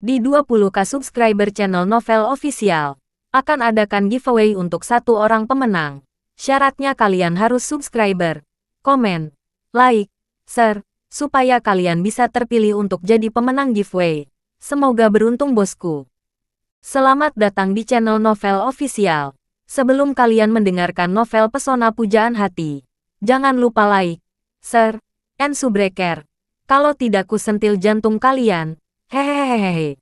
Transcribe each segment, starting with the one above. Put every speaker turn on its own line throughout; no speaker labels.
Di 20k subscriber channel Novel Official, akan adakan giveaway untuk satu orang pemenang. Syaratnya kalian harus subscriber, komen, like, share, supaya kalian bisa terpilih untuk jadi pemenang giveaway. Semoga beruntung bosku. Selamat datang di channel Novel Official. Sebelum kalian mendengarkan novel Pesona Pujaan Hati, jangan lupa like, share, and subscribe. Kalau tidak kusentil jantung kalian. Hehehehe.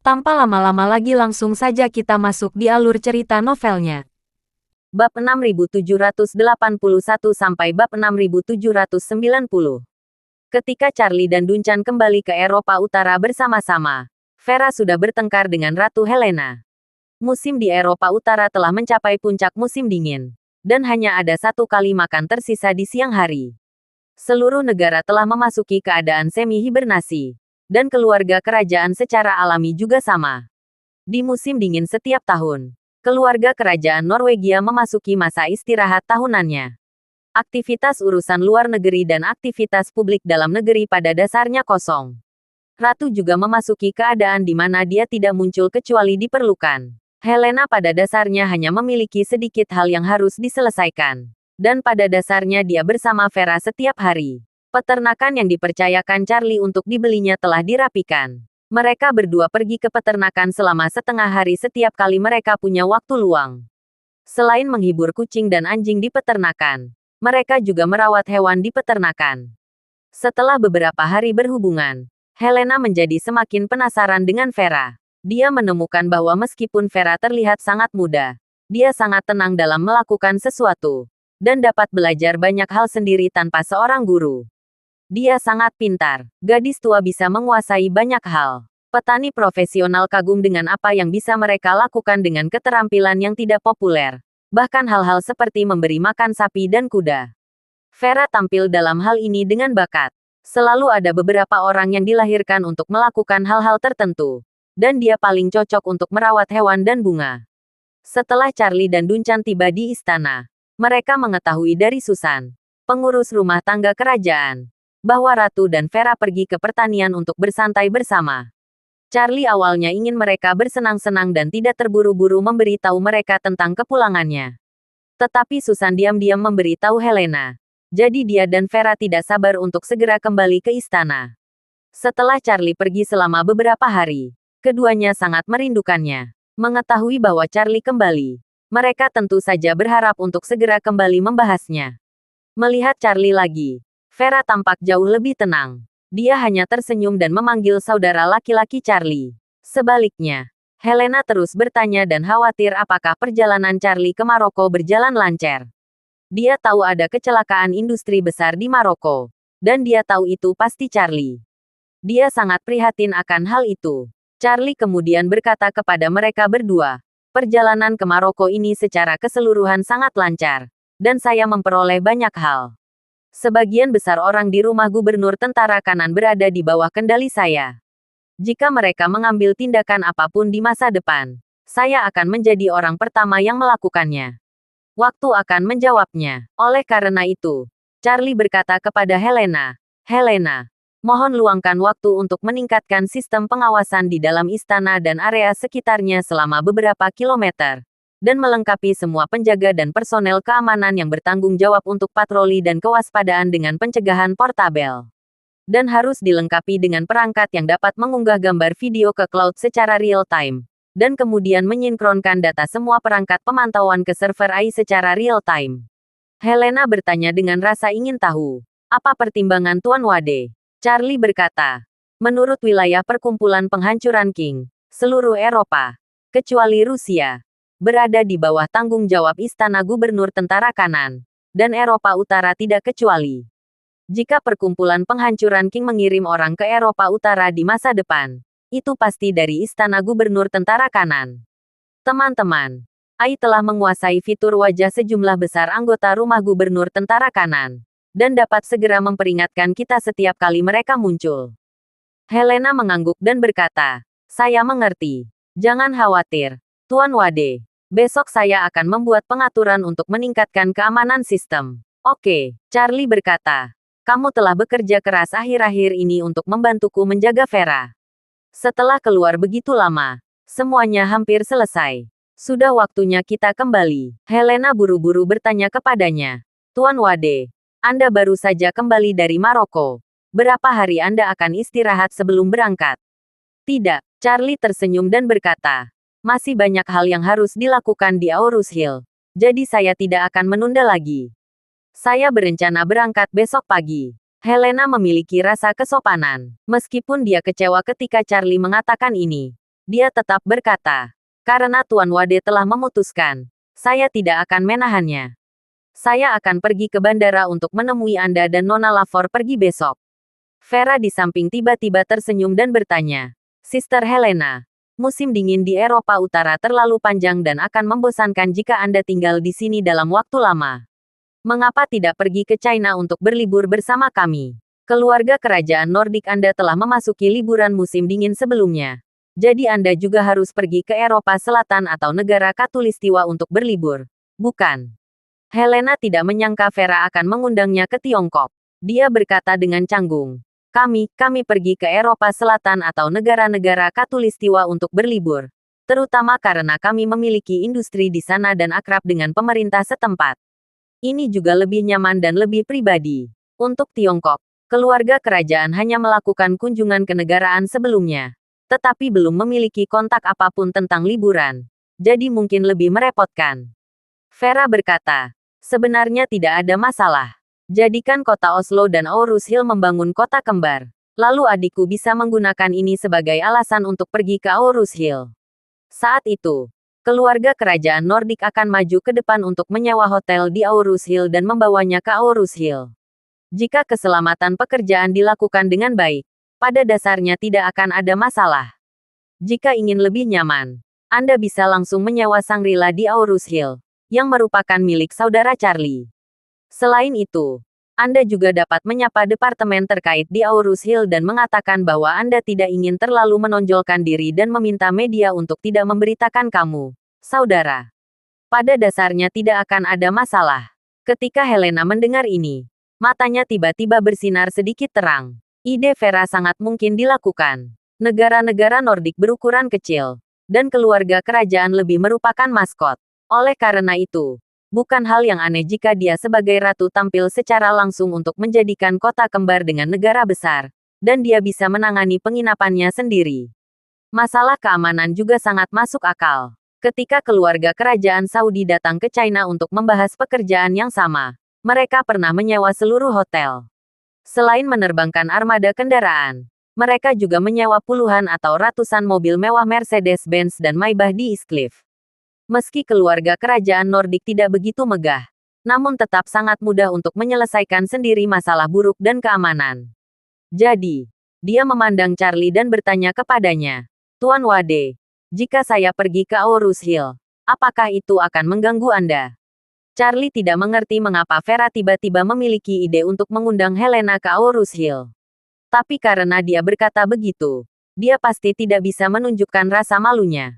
Tanpa lama-lama lagi langsung saja kita masuk di alur cerita novelnya.
Bab 6781 sampai bab 6790. Ketika Charlie dan Duncan kembali ke Eropa Utara bersama-sama, Vera sudah bertengkar dengan Ratu Helena. Musim di Eropa Utara telah mencapai puncak musim dingin, dan hanya ada satu kali makan tersisa di siang hari. Seluruh negara telah memasuki keadaan semi-hibernasi, dan keluarga kerajaan secara alami juga sama. Di musim dingin setiap tahun, keluarga kerajaan Norwegia memasuki masa istirahat tahunannya. Aktivitas urusan luar negeri dan aktivitas publik dalam negeri pada dasarnya kosong. Ratu juga memasuki keadaan di mana dia tidak muncul kecuali diperlukan. Helena pada dasarnya hanya memiliki sedikit hal yang harus diselesaikan. Dan pada dasarnya dia bersama Vera setiap hari. Peternakan yang dipercayakan Charlie untuk dibelinya telah dirapikan. Mereka berdua pergi ke peternakan selama setengah hari setiap kali mereka punya waktu luang. Selain menghibur kucing dan anjing di peternakan, mereka juga merawat hewan di peternakan. Setelah beberapa hari berhubungan, Helena menjadi semakin penasaran dengan Vera. Dia menemukan bahwa meskipun Vera terlihat sangat muda, dia sangat tenang dalam melakukan sesuatu, dan dapat belajar banyak hal sendiri tanpa seorang guru. Dia sangat pintar. Gadis tua bisa menguasai banyak hal. Petani profesional kagum dengan apa yang bisa mereka lakukan dengan keterampilan yang tidak populer. Bahkan hal-hal seperti memberi makan sapi dan kuda. Vera tampil dalam hal ini dengan bakat. Selalu ada beberapa orang yang dilahirkan untuk melakukan hal-hal tertentu. Dan dia paling cocok untuk merawat hewan dan bunga. Setelah Charlie dan Duncan tiba di istana, mereka mengetahui dari Susan, pengurus rumah tangga kerajaan, bahwa Ratu dan Vera pergi ke pertanian untuk bersantai bersama. Charlie awalnya ingin mereka bersenang-senang dan tidak terburu-buru memberitahu mereka tentang kepulangannya. Tetapi Susan diam-diam memberitahu Helena. Jadi dia dan Vera tidak sabar untuk segera kembali ke istana. Setelah Charlie pergi selama beberapa hari, keduanya sangat merindukannya. Mengetahui bahwa Charlie kembali, mereka tentu saja berharap untuk segera kembali membahasnya. Melihat Charlie lagi, Vera tampak jauh lebih tenang. Dia hanya tersenyum dan memanggil saudara laki-laki Charlie. Sebaliknya, Helena terus bertanya dan khawatir apakah perjalanan Charlie ke Maroko berjalan lancar. Dia tahu ada kecelakaan industri besar di Maroko, dan dia tahu itu pasti Charlie. Dia sangat prihatin akan hal itu. Charlie kemudian berkata kepada mereka berdua, perjalanan ke Maroko ini secara keseluruhan sangat lancar, dan saya memperoleh banyak hal. Sebagian besar orang di rumah gubernur tentara kanan berada di bawah kendali saya. Jika mereka mengambil tindakan apapun di masa depan, saya akan menjadi orang pertama yang melakukannya. Waktu akan menjawabnya. Oleh karena itu, Charlie berkata kepada Helena, Helena, mohon luangkan waktu untuk meningkatkan sistem pengawasan di dalam istana dan area sekitarnya selama beberapa kilometer. Dan melengkapi semua penjaga dan personel keamanan yang bertanggung jawab untuk patroli dan kewaspadaan dengan pencegahan portabel. Dan harus dilengkapi dengan perangkat yang dapat mengunggah gambar video ke cloud secara real-time. Dan kemudian menyinkronkan data semua perangkat pemantauan ke server AI secara real-time. Helena bertanya dengan rasa ingin tahu. Apa pertimbangan Tuan Wade? Charlie berkata, menurut wilayah perkumpulan penghancuran King, seluruh Eropa, kecuali Rusia, berada di bawah tanggung jawab Istana Gubernur Tentara Kanan, dan Eropa Utara tidak kecuali. Jika perkumpulan penghancuran King mengirim orang ke Eropa Utara di masa depan, itu pasti dari Istana Gubernur Tentara Kanan. Teman-teman, AI telah menguasai fitur wajah sejumlah besar anggota rumah Gubernur Tentara Kanan, dan dapat segera memperingatkan kita setiap kali mereka muncul. Helena mengangguk dan berkata, saya mengerti. Jangan khawatir, Tuan Wade. Besok saya akan membuat pengaturan untuk meningkatkan keamanan sistem. Oke, Charlie berkata. Kamu telah bekerja keras akhir-akhir ini untuk membantuku menjaga Vera. Setelah keluar begitu lama, semuanya hampir selesai. Sudah waktunya kita kembali. Helena buru-buru bertanya kepadanya. Tuan Wade, Anda baru saja kembali dari Maroko. Berapa hari Anda akan istirahat sebelum berangkat? Tidak, Charlie tersenyum dan berkata. Masih banyak hal yang harus dilakukan di Aurus Hill. Jadi saya tidak akan menunda lagi. Saya berencana berangkat besok pagi. Helena memiliki rasa kesopanan. Meskipun dia kecewa ketika Charlie mengatakan ini, dia tetap berkata, karena Tuan Wade telah memutuskan, saya tidak akan menahannya. Saya akan pergi ke bandara untuk menemui Anda dan Nona Lavor pergi besok. Vera di samping tiba-tiba tersenyum dan bertanya, Sister Helena, musim dingin di Eropa Utara terlalu panjang dan akan membosankan jika Anda tinggal di sini dalam waktu lama. Mengapa tidak pergi ke China untuk berlibur bersama kami? Keluarga kerajaan Nordik Anda telah memasuki liburan musim dingin sebelumnya. Jadi Anda juga harus pergi ke Eropa Selatan atau negara Katulistiwa untuk berlibur. Bukan? Helena tidak menyangka Vera akan mengundangnya ke Tiongkok. Dia berkata dengan canggung. Kami pergi ke Eropa Selatan atau negara-negara Katulistiwa untuk berlibur. Terutama karena kami memiliki industri di sana dan akrab dengan pemerintah setempat. Ini juga lebih nyaman dan lebih pribadi. Untuk Tiongkok, keluarga kerajaan hanya melakukan kunjungan kenegaraan sebelumnya, tetapi belum memiliki kontak apapun tentang liburan. Jadi mungkin lebih merepotkan. Vera berkata, sebenarnya tidak ada masalah. Jadikan kota Oslo dan Aurus Hill membangun kota kembar. Lalu adikku bisa menggunakan ini sebagai alasan untuk pergi ke Aurus Hill. Saat itu, keluarga kerajaan Nordik akan maju ke depan untuk menyewa hotel di Aurus Hill dan membawanya ke Aurus Hill. Jika keselamatan pekerjaan dilakukan dengan baik, pada dasarnya tidak akan ada masalah. Jika ingin lebih nyaman, Anda bisa langsung menyewa Shangri-La di Aurus Hill, yang merupakan milik saudara Charlie. Selain itu, Anda juga dapat menyapa departemen terkait di Aurus Hill dan mengatakan bahwa Anda tidak ingin terlalu menonjolkan diri dan meminta media untuk tidak memberitakan kamu, saudara. Pada dasarnya tidak akan ada masalah. Ketika Helena mendengar ini, matanya tiba-tiba bersinar sedikit terang. Ide Vera sangat mungkin dilakukan. Negara-negara Nordik berukuran kecil, dan keluarga kerajaan lebih merupakan maskot. Oleh karena itu, bukan hal yang aneh jika dia sebagai ratu tampil secara langsung untuk menjadikan kota kembar dengan negara besar, dan dia bisa menangani penginapannya sendiri. Masalah keamanan juga sangat masuk akal. Ketika keluarga kerajaan Saudi datang ke China untuk membahas pekerjaan yang sama, mereka pernah menyewa seluruh hotel. Selain menerbangkan armada kendaraan, mereka juga menyewa puluhan atau ratusan mobil mewah Mercedes-Benz dan Maybach di East Cliff. Meski keluarga kerajaan Nordik tidak begitu megah, namun tetap sangat mudah untuk menyelesaikan sendiri masalah buruk dan keamanan. Jadi, dia memandang Charlie dan bertanya kepadanya, Tuan Wade, jika saya pergi ke Aurus Hill, apakah itu akan mengganggu Anda? Charlie tidak mengerti mengapa Vera tiba-tiba memiliki ide untuk mengundang Helena ke Aurus Hill. Tapi karena dia berkata begitu, dia pasti tidak bisa menunjukkan rasa malunya.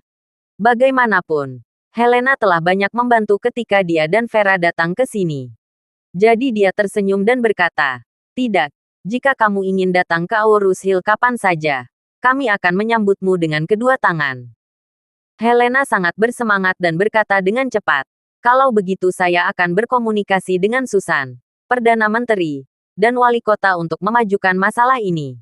Bagaimanapun, Helena telah banyak membantu ketika dia dan Vera datang ke sini. Jadi dia tersenyum dan berkata, tidak, jika kamu ingin datang ke Aurus Hill kapan saja, kami akan menyambutmu dengan kedua tangan. Helena sangat bersemangat dan berkata dengan cepat, kalau begitu saya akan berkomunikasi dengan Susan, Perdana Menteri, dan Wali Kota untuk memajukan masalah ini.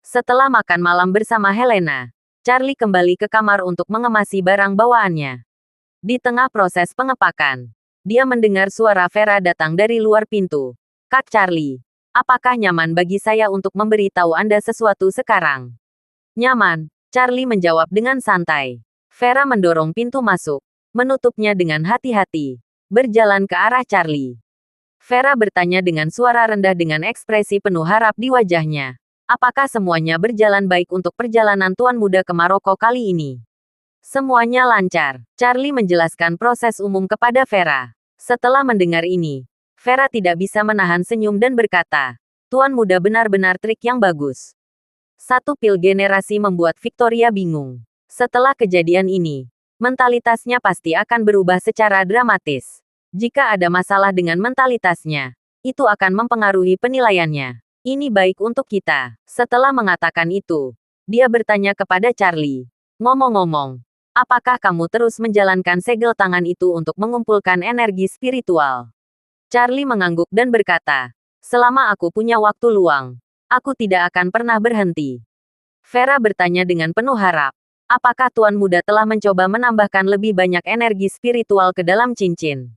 Setelah makan malam bersama Helena, Charlie kembali ke kamar untuk mengemasi barang bawaannya. Di tengah proses pengepakan, dia mendengar suara Vera datang dari luar pintu. Kak Charlie, apakah nyaman bagi saya untuk memberitahu Anda sesuatu sekarang? Nyaman, Charlie menjawab dengan santai. Vera mendorong pintu masuk, menutupnya dengan hati-hati, berjalan ke arah Charlie. Vera bertanya dengan suara rendah dengan ekspresi penuh harap di wajahnya. Apakah semuanya berjalan baik untuk perjalanan Tuan Muda ke Maroko kali ini? Semuanya lancar, Charlie menjelaskan proses umum kepada Vera. Setelah mendengar ini, Vera tidak bisa menahan senyum dan berkata, Tuan Muda benar-benar trik yang bagus. Satu pil generasi membuat Victoria bingung. Setelah kejadian ini, mentalitasnya pasti akan berubah secara dramatis. Jika ada masalah dengan mentalitasnya, itu akan mempengaruhi penilaiannya. Ini baik untuk kita. Setelah mengatakan itu, Dia bertanya kepada Charlie. Ngomong-ngomong, apakah kamu terus menjalankan segel tangan itu untuk mengumpulkan energi spiritual? Charlie mengangguk dan berkata, selama aku punya waktu luang, aku tidak akan pernah berhenti. Vera bertanya dengan penuh harap. Apakah Tuan Muda telah mencoba menambahkan lebih banyak energi spiritual ke dalam cincin?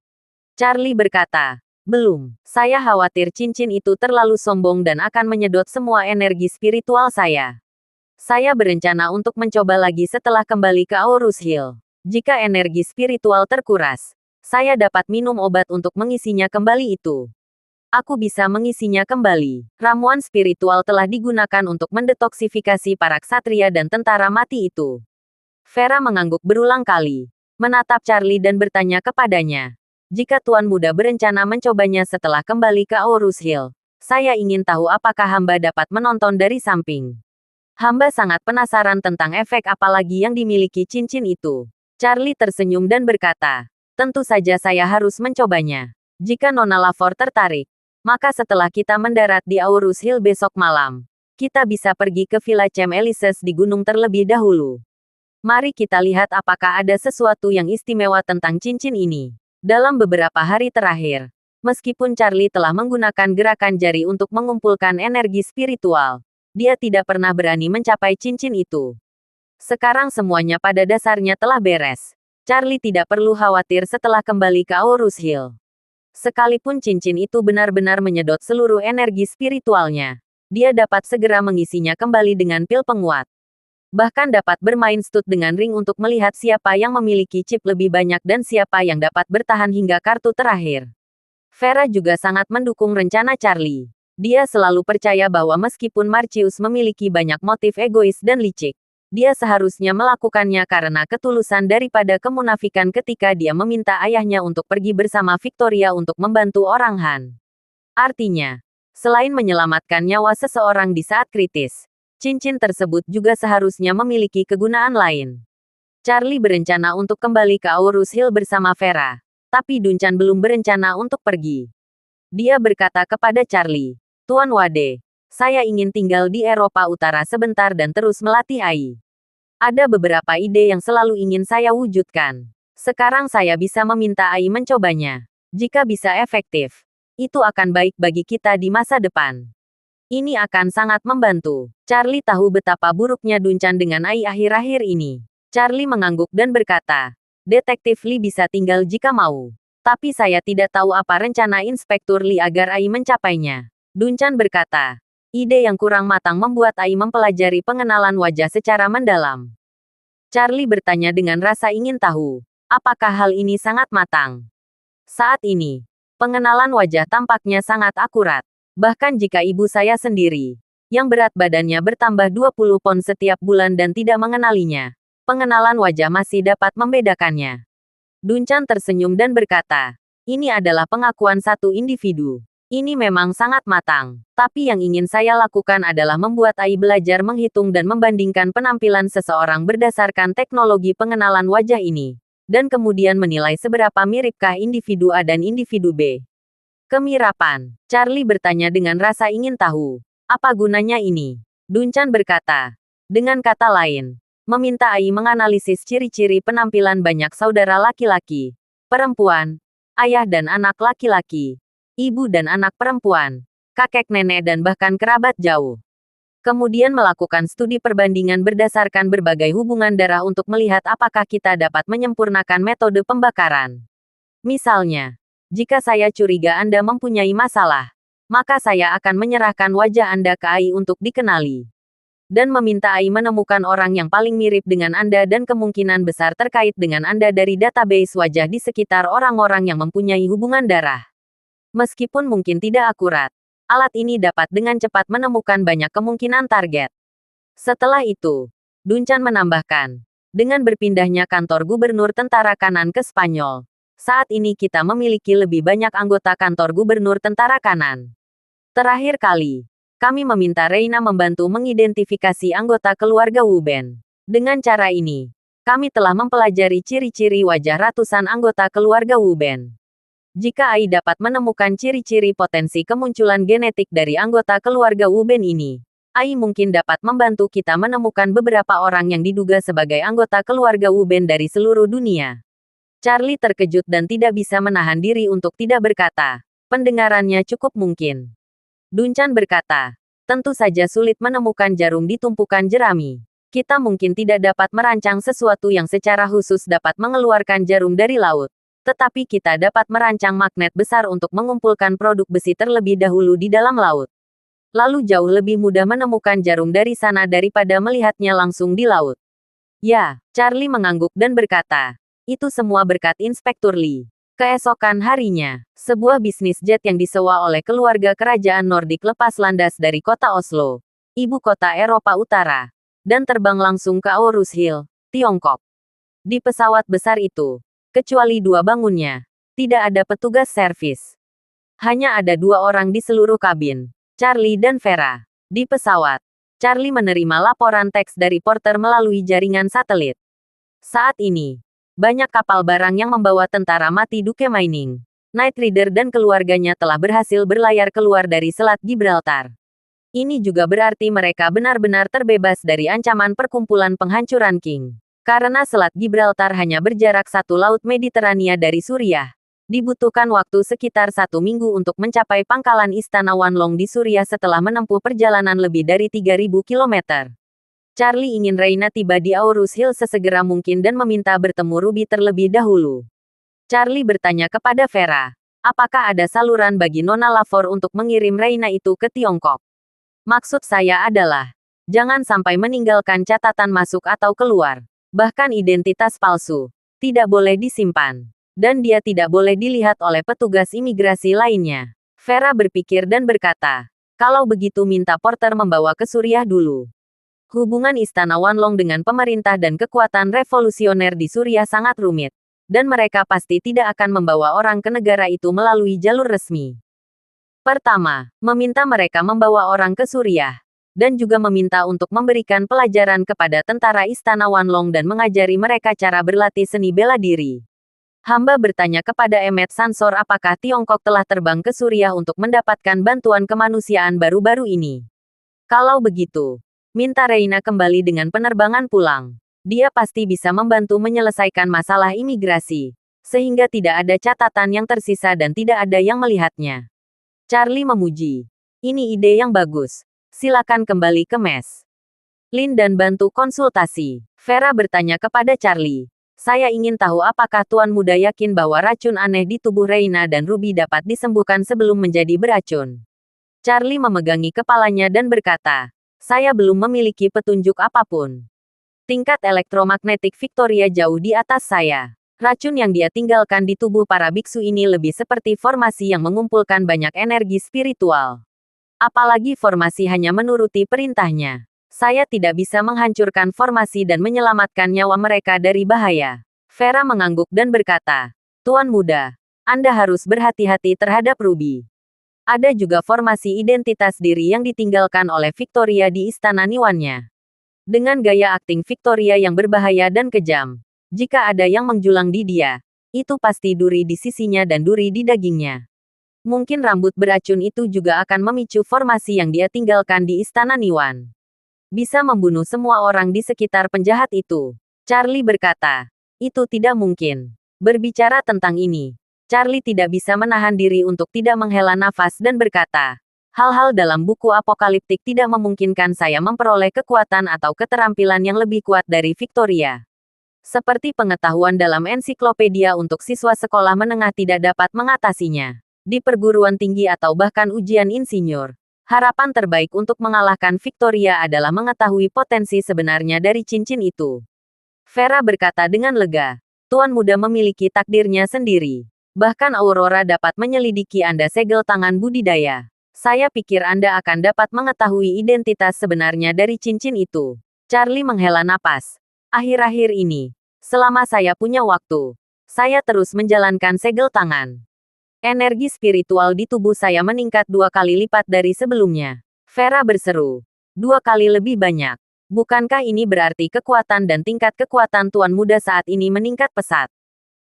Charlie berkata, belum. Saya khawatir cincin itu terlalu sombong dan akan menyedot semua energi spiritual saya. Saya berencana untuk mencoba lagi setelah kembali ke Aurus Hill. Jika energi spiritual terkuras, saya dapat minum obat untuk mengisinya kembali itu. Aku bisa mengisinya kembali. Ramuan spiritual telah digunakan untuk mendetoksifikasi para ksatria dan tentara mati itu. Vera mengangguk berulang kali, menatap Charlie dan bertanya kepadanya. Jika Tuan Muda berencana mencobanya setelah kembali ke Aurus Hill, saya ingin tahu apakah hamba dapat menonton dari samping. Hamba sangat penasaran tentang efek apalagi yang dimiliki cincin itu. Charlie tersenyum dan berkata, tentu saja saya harus mencobanya. Jika Nona Lavor tertarik, maka setelah kita mendarat di Aurus Hill besok malam, kita bisa pergi ke Villa Chem Elises di gunung terlebih dahulu. Mari kita lihat apakah ada sesuatu yang istimewa tentang cincin ini. Dalam beberapa hari terakhir, meskipun Charlie telah menggunakan gerakan jari untuk mengumpulkan energi spiritual, dia tidak pernah berani mencapai cincin itu. Sekarang semuanya pada dasarnya telah beres. Charlie tidak perlu khawatir setelah kembali ke Aurus Hill. Sekalipun cincin itu benar-benar menyedot seluruh energi spiritualnya, dia dapat segera mengisinya kembali dengan pil penguat. Bahkan dapat bermain stud dengan ring untuk melihat siapa yang memiliki chip lebih banyak dan siapa yang dapat bertahan hingga kartu terakhir. Vera juga sangat mendukung rencana Charlie. Dia selalu percaya bahwa meskipun Marcius memiliki banyak motif egois dan licik, dia seharusnya melakukannya karena ketulusan daripada kemunafikan ketika dia meminta ayahnya untuk pergi bersama Victoria untuk membantu orang Han. Artinya, selain menyelamatkan nyawa seseorang di saat kritis, cincin tersebut juga seharusnya memiliki kegunaan lain. Charlie berencana untuk kembali ke Aurus Hill bersama Vera, tapi Duncan belum berencana untuk pergi. Dia berkata kepada Charlie, Tuan Wade, saya ingin tinggal di Eropa Utara sebentar dan terus melatih AI. Ada beberapa ide yang selalu ingin saya wujudkan. Sekarang saya bisa meminta AI mencobanya. Jika bisa efektif, itu akan baik bagi kita di masa depan. Ini akan sangat membantu. Charlie tahu betapa buruknya Duncan dengan AI akhir-akhir ini. Charlie mengangguk dan berkata, Detektif Lee bisa tinggal jika mau. Tapi saya tidak tahu apa rencana Inspektur Lee agar AI mencapainya. Duncan berkata, ide yang kurang matang membuat AI mempelajari pengenalan wajah secara mendalam. Charlie bertanya dengan rasa ingin tahu, apakah hal ini sangat matang? Saat ini, pengenalan wajah tampaknya sangat akurat. Bahkan jika ibu saya sendiri, yang berat badannya bertambah 20 pon setiap bulan dan tidak mengenalinya, pengenalan wajah masih dapat membedakannya. Duncan tersenyum dan berkata, ini adalah pengakuan satu individu. Ini memang sangat matang, tapi yang ingin saya lakukan adalah membuat AI belajar menghitung dan membandingkan penampilan seseorang berdasarkan teknologi pengenalan wajah ini, dan kemudian menilai seberapa miripkah individu A dan individu B. Kemirapan. Charlie bertanya dengan rasa ingin tahu. Apa gunanya ini? Duncan berkata. Dengan kata lain, meminta AI menganalisis ciri-ciri penampilan banyak saudara laki-laki, perempuan, ayah dan anak laki-laki, ibu dan anak perempuan, kakek nenek dan bahkan kerabat jauh. Kemudian melakukan studi perbandingan berdasarkan berbagai hubungan darah untuk melihat apakah kita dapat menyempurnakan metode pembakaran. Misalnya, jika saya curiga Anda mempunyai masalah, maka saya akan menyerahkan wajah Anda ke AI untuk dikenali. Dan meminta AI menemukan orang yang paling mirip dengan Anda dan kemungkinan besar terkait dengan Anda dari database wajah di sekitar orang-orang yang mempunyai hubungan darah. Meskipun mungkin tidak akurat, alat ini dapat dengan cepat menemukan banyak kemungkinan target. Setelah itu, Duncan menambahkan, dengan berpindahnya kantor gubernur tentara kanan ke Spanyol, saat ini kita memiliki lebih banyak anggota kantor gubernur tentara kanan. Terakhir kali, kami meminta Reina membantu mengidentifikasi anggota keluarga Wuben. Dengan cara ini, kami telah mempelajari ciri-ciri wajah ratusan anggota keluarga Wuben. Jika AI dapat menemukan ciri-ciri potensi kemunculan genetik dari anggota keluarga Wuben ini, AI mungkin dapat membantu kita menemukan beberapa orang yang diduga sebagai anggota keluarga Wu Ben dari seluruh dunia. Charlie terkejut dan tidak bisa menahan diri untuk tidak berkata. Pendengarannya cukup mungkin. Dunchan berkata, tentu saja sulit menemukan jarum di tumpukan jerami. Kita mungkin tidak dapat merancang sesuatu yang secara khusus dapat mengeluarkan jarum dari laut. Tetapi kita dapat merancang magnet besar untuk mengumpulkan produk besi terlebih dahulu di dalam laut. Lalu jauh lebih mudah menemukan jarum dari sana daripada melihatnya langsung di laut. Ya, Charlie mengangguk dan berkata, itu semua berkat Inspektur Lee. Keesokan harinya, sebuah bisnis jet yang disewa oleh keluarga kerajaan Nordik lepas landas dari kota Oslo, ibu kota Eropa Utara, dan terbang langsung ke Aarhus Hill, Tiongkok. Di pesawat besar itu, kecuali dua bangunnya, tidak ada petugas servis. Hanya ada dua orang di seluruh kabin. Charlie dan Vera. Di pesawat, Charlie menerima laporan teks dari porter melalui jaringan satelit. Saat ini, banyak kapal barang yang membawa tentara mati Duke Mining, Knight Rider dan keluarganya telah berhasil berlayar keluar dari Selat Gibraltar. Ini juga berarti mereka benar-benar terbebas dari ancaman perkumpulan penghancuran King. Karena Selat Gibraltar hanya berjarak 1 laut Mediterania dari Suriah. Dibutuhkan waktu sekitar 1 minggu untuk mencapai pangkalan Istana Wanlong di Suriah setelah menempuh perjalanan lebih dari 3.000 km. Charlie ingin Reina tiba di Aarhus Hill sesegera mungkin dan meminta bertemu Ruby terlebih dahulu. Charlie bertanya kepada Vera, apakah ada saluran bagi Nona Lavor untuk mengirim Reina itu ke Tiongkok? Maksud saya adalah, jangan sampai meninggalkan catatan masuk atau keluar. Bahkan identitas palsu, tidak boleh disimpan. Dan dia tidak boleh dilihat oleh petugas imigrasi lainnya. Vera berpikir dan berkata, kalau begitu minta porter membawa ke Suriah dulu. Hubungan Istana Wanlong dengan pemerintah dan kekuatan revolusioner di Suriah sangat rumit. Dan mereka pasti tidak akan membawa orang ke negara itu melalui jalur resmi. Pertama, meminta mereka membawa orang ke Suriah. Dan juga meminta untuk memberikan pelajaran kepada tentara Istana Wanlong dan mengajari mereka cara berlatih seni bela diri. Hamba bertanya kepada Emmet Sansor apakah Tiongkok telah terbang ke Suriah untuk mendapatkan bantuan kemanusiaan baru-baru ini. Kalau begitu, minta Reina kembali dengan penerbangan pulang. Dia pasti bisa membantu menyelesaikan masalah imigrasi. Sehingga tidak ada catatan yang tersisa dan tidak ada yang melihatnya. Charlie memuji. Ini ide yang bagus. Silakan kembali ke mes. Lin dan bantu konsultasi. Vera bertanya kepada Charlie. Saya ingin tahu apakah Tuan Muda yakin bahwa racun aneh di tubuh Reina dan Ruby dapat disembuhkan sebelum menjadi beracun. Charlie memegangi kepalanya dan berkata, saya belum memiliki petunjuk apapun. Tingkat elektromagnetik Victoria jauh di atas saya. Racun yang dia tinggalkan di tubuh para biksu ini lebih seperti formasi yang mengumpulkan banyak energi spiritual. Apalagi formasi hanya menuruti perintahnya. Saya tidak bisa menghancurkan formasi dan menyelamatkan nyawa mereka dari bahaya. Vera mengangguk dan berkata, Tuan Muda, Anda harus berhati-hati terhadap Ruby. Ada juga formasi identitas diri yang ditinggalkan oleh Victoria di Istana Niwannya. Dengan gaya akting Victoria yang berbahaya dan kejam. Jika ada yang menjulang di dia, itu pasti duri di sisinya dan duri di dagingnya. Mungkin rambut beracun itu juga akan memicu formasi yang dia tinggalkan di Istana Niwan. Bisa membunuh semua orang di sekitar penjahat itu. Charlie berkata, itu tidak mungkin. Berbicara tentang ini, Charlie tidak bisa menahan diri untuk tidak menghela nafas dan berkata, hal-hal dalam buku apokaliptik tidak memungkinkan saya memperoleh kekuatan atau keterampilan yang lebih kuat dari Victoria. Seperti pengetahuan dalam ensiklopedia untuk siswa sekolah menengah tidak dapat mengatasinya. Di perguruan tinggi atau bahkan ujian insinyur. Harapan terbaik untuk mengalahkan Victoria adalah mengetahui potensi sebenarnya dari cincin itu. Vera berkata dengan lega, Tuan Muda memiliki takdirnya sendiri. Bahkan Aurora dapat menyelidiki Anda segel tangan budidaya. Saya pikir Anda akan dapat mengetahui identitas sebenarnya dari cincin itu. Charlie menghela napas. Akhir-akhir ini, selama saya punya waktu, saya terus menjalankan segel tangan. Energi spiritual di tubuh saya meningkat 2 kali lipat dari sebelumnya. Vera berseru. 2 kali lebih banyak. Bukankah ini berarti kekuatan dan tingkat kekuatan Tuan Muda saat ini meningkat pesat?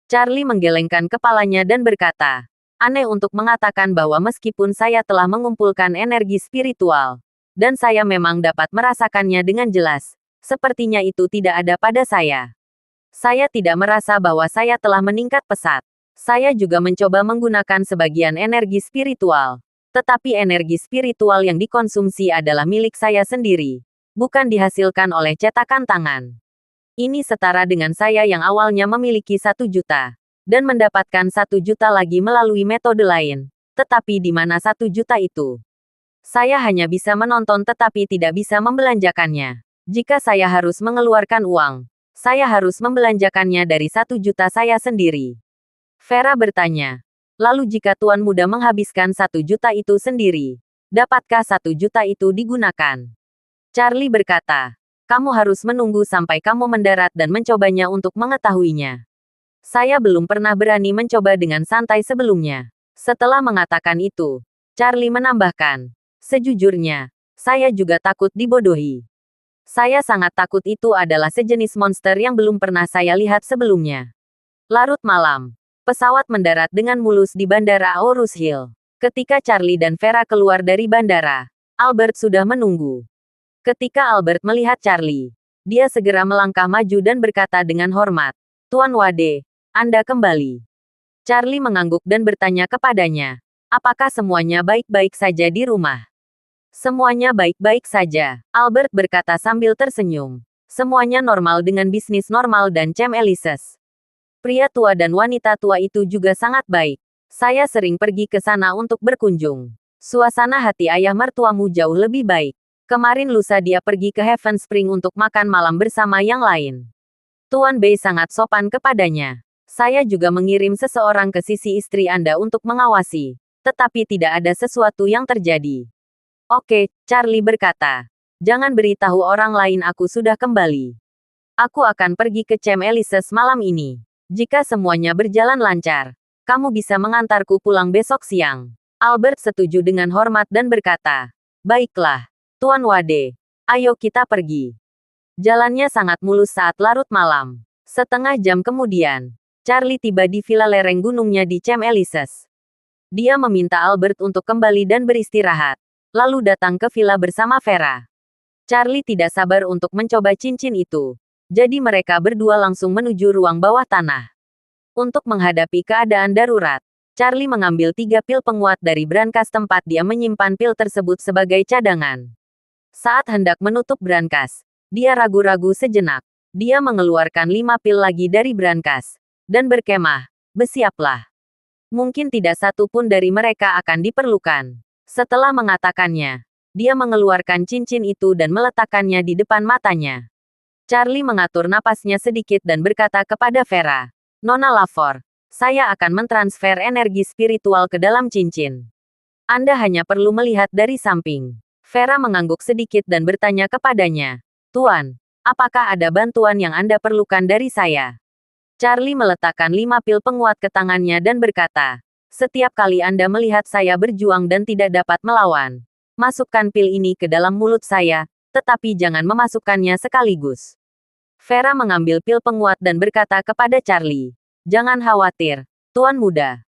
Charlie menggelengkan kepalanya dan berkata, aneh untuk mengatakan bahwa meskipun saya telah mengumpulkan energi spiritual, Dan saya memang dapat merasakannya dengan jelas. Sepertinya itu tidak ada pada saya. Saya tidak merasa bahwa saya telah meningkat pesat. Saya juga mencoba menggunakan sebagian energi spiritual. Tetapi energi spiritual yang dikonsumsi adalah milik saya sendiri. Bukan dihasilkan oleh cetakan tangan. Ini setara dengan saya yang awalnya memiliki 1 juta. Dan mendapatkan 1 juta lagi melalui metode lain. Tetapi di mana 1 juta itu? Saya hanya bisa menonton tetapi tidak bisa membelanjakannya. Jika saya harus mengeluarkan uang, saya harus membelanjakannya dari 1 juta saya sendiri. Vera bertanya. Lalu jika Tuan Muda menghabiskan 1 juta itu sendiri, dapatkah 1 juta itu digunakan? Charlie berkata. Kamu harus menunggu sampai kamu mendarat dan mencobanya untuk mengetahuinya. Saya belum pernah berani mencoba dengan santai sebelumnya. Setelah mengatakan itu, Charlie menambahkan, sejujurnya, saya juga takut dibodohi. Saya sangat takut itu adalah sejenis monster yang belum pernah saya lihat sebelumnya. Larut malam, pesawat mendarat dengan mulus di Bandara Aorus Hill. Ketika Charlie dan Vera keluar dari bandara, Albert sudah menunggu. Ketika Albert melihat Charlie, dia segera melangkah maju dan berkata dengan hormat, Tuan Wade, Anda kembali. Charlie mengangguk dan bertanya kepadanya, apakah semuanya baik-baik saja di rumah? Semuanya baik-baik saja, Albert berkata sambil tersenyum. Semuanya normal dengan bisnis normal dan Cem Elises. Pria tua dan wanita tua itu juga sangat baik. Saya sering pergi ke sana untuk berkunjung. Suasana hati ayah mertuamu jauh lebih baik. Kemarin lusa dia pergi ke Heaven Spring untuk makan malam bersama yang lain. Tuan Bei sangat sopan kepadanya. Saya juga mengirim seseorang ke sisi istri Anda untuk mengawasi. Tetapi tidak ada sesuatu yang terjadi. Oke, Charlie berkata. Jangan beritahu orang lain aku sudah kembali. Aku akan pergi ke Cem Elises malam ini. Jika semuanya berjalan lancar, kamu bisa mengantarku pulang besok siang. Albert setuju dengan hormat dan berkata, baiklah. Tuan Wade, ayo kita pergi. Jalannya sangat mulus saat larut malam. Setengah jam kemudian, Charlie tiba di villa lereng gunungnya di Cem Elises. Dia meminta Albert untuk kembali dan beristirahat, lalu datang ke villa bersama Vera. Charlie tidak sabar untuk mencoba cincin itu. Jadi mereka berdua langsung menuju ruang bawah tanah. Untuk menghadapi keadaan darurat, Charlie mengambil 3 pil penguat dari brankas tempat dia menyimpan pil tersebut sebagai cadangan. Saat hendak menutup brankas, dia ragu-ragu sejenak. Dia mengeluarkan 5 pil lagi dari brankas. Dan berkemah, bersiaplah. Mungkin tidak satu pun dari mereka akan diperlukan. Setelah mengatakannya, dia mengeluarkan cincin itu dan meletakkannya di depan matanya. Charlie mengatur napasnya sedikit dan berkata kepada Vera, Nona Lafor, saya akan mentransfer energi spiritual ke dalam cincin. Anda hanya perlu melihat dari samping. Vera mengangguk sedikit dan bertanya kepadanya, Tuan, apakah ada bantuan yang Anda perlukan dari saya? Charlie meletakkan 5 pil penguat ke tangannya dan berkata, setiap kali Anda melihat saya berjuang dan tidak dapat melawan, masukkan pil ini ke dalam mulut saya, tetapi jangan memasukkannya sekaligus. Vera mengambil pil penguat dan berkata kepada Charlie, jangan khawatir, Tuan Muda.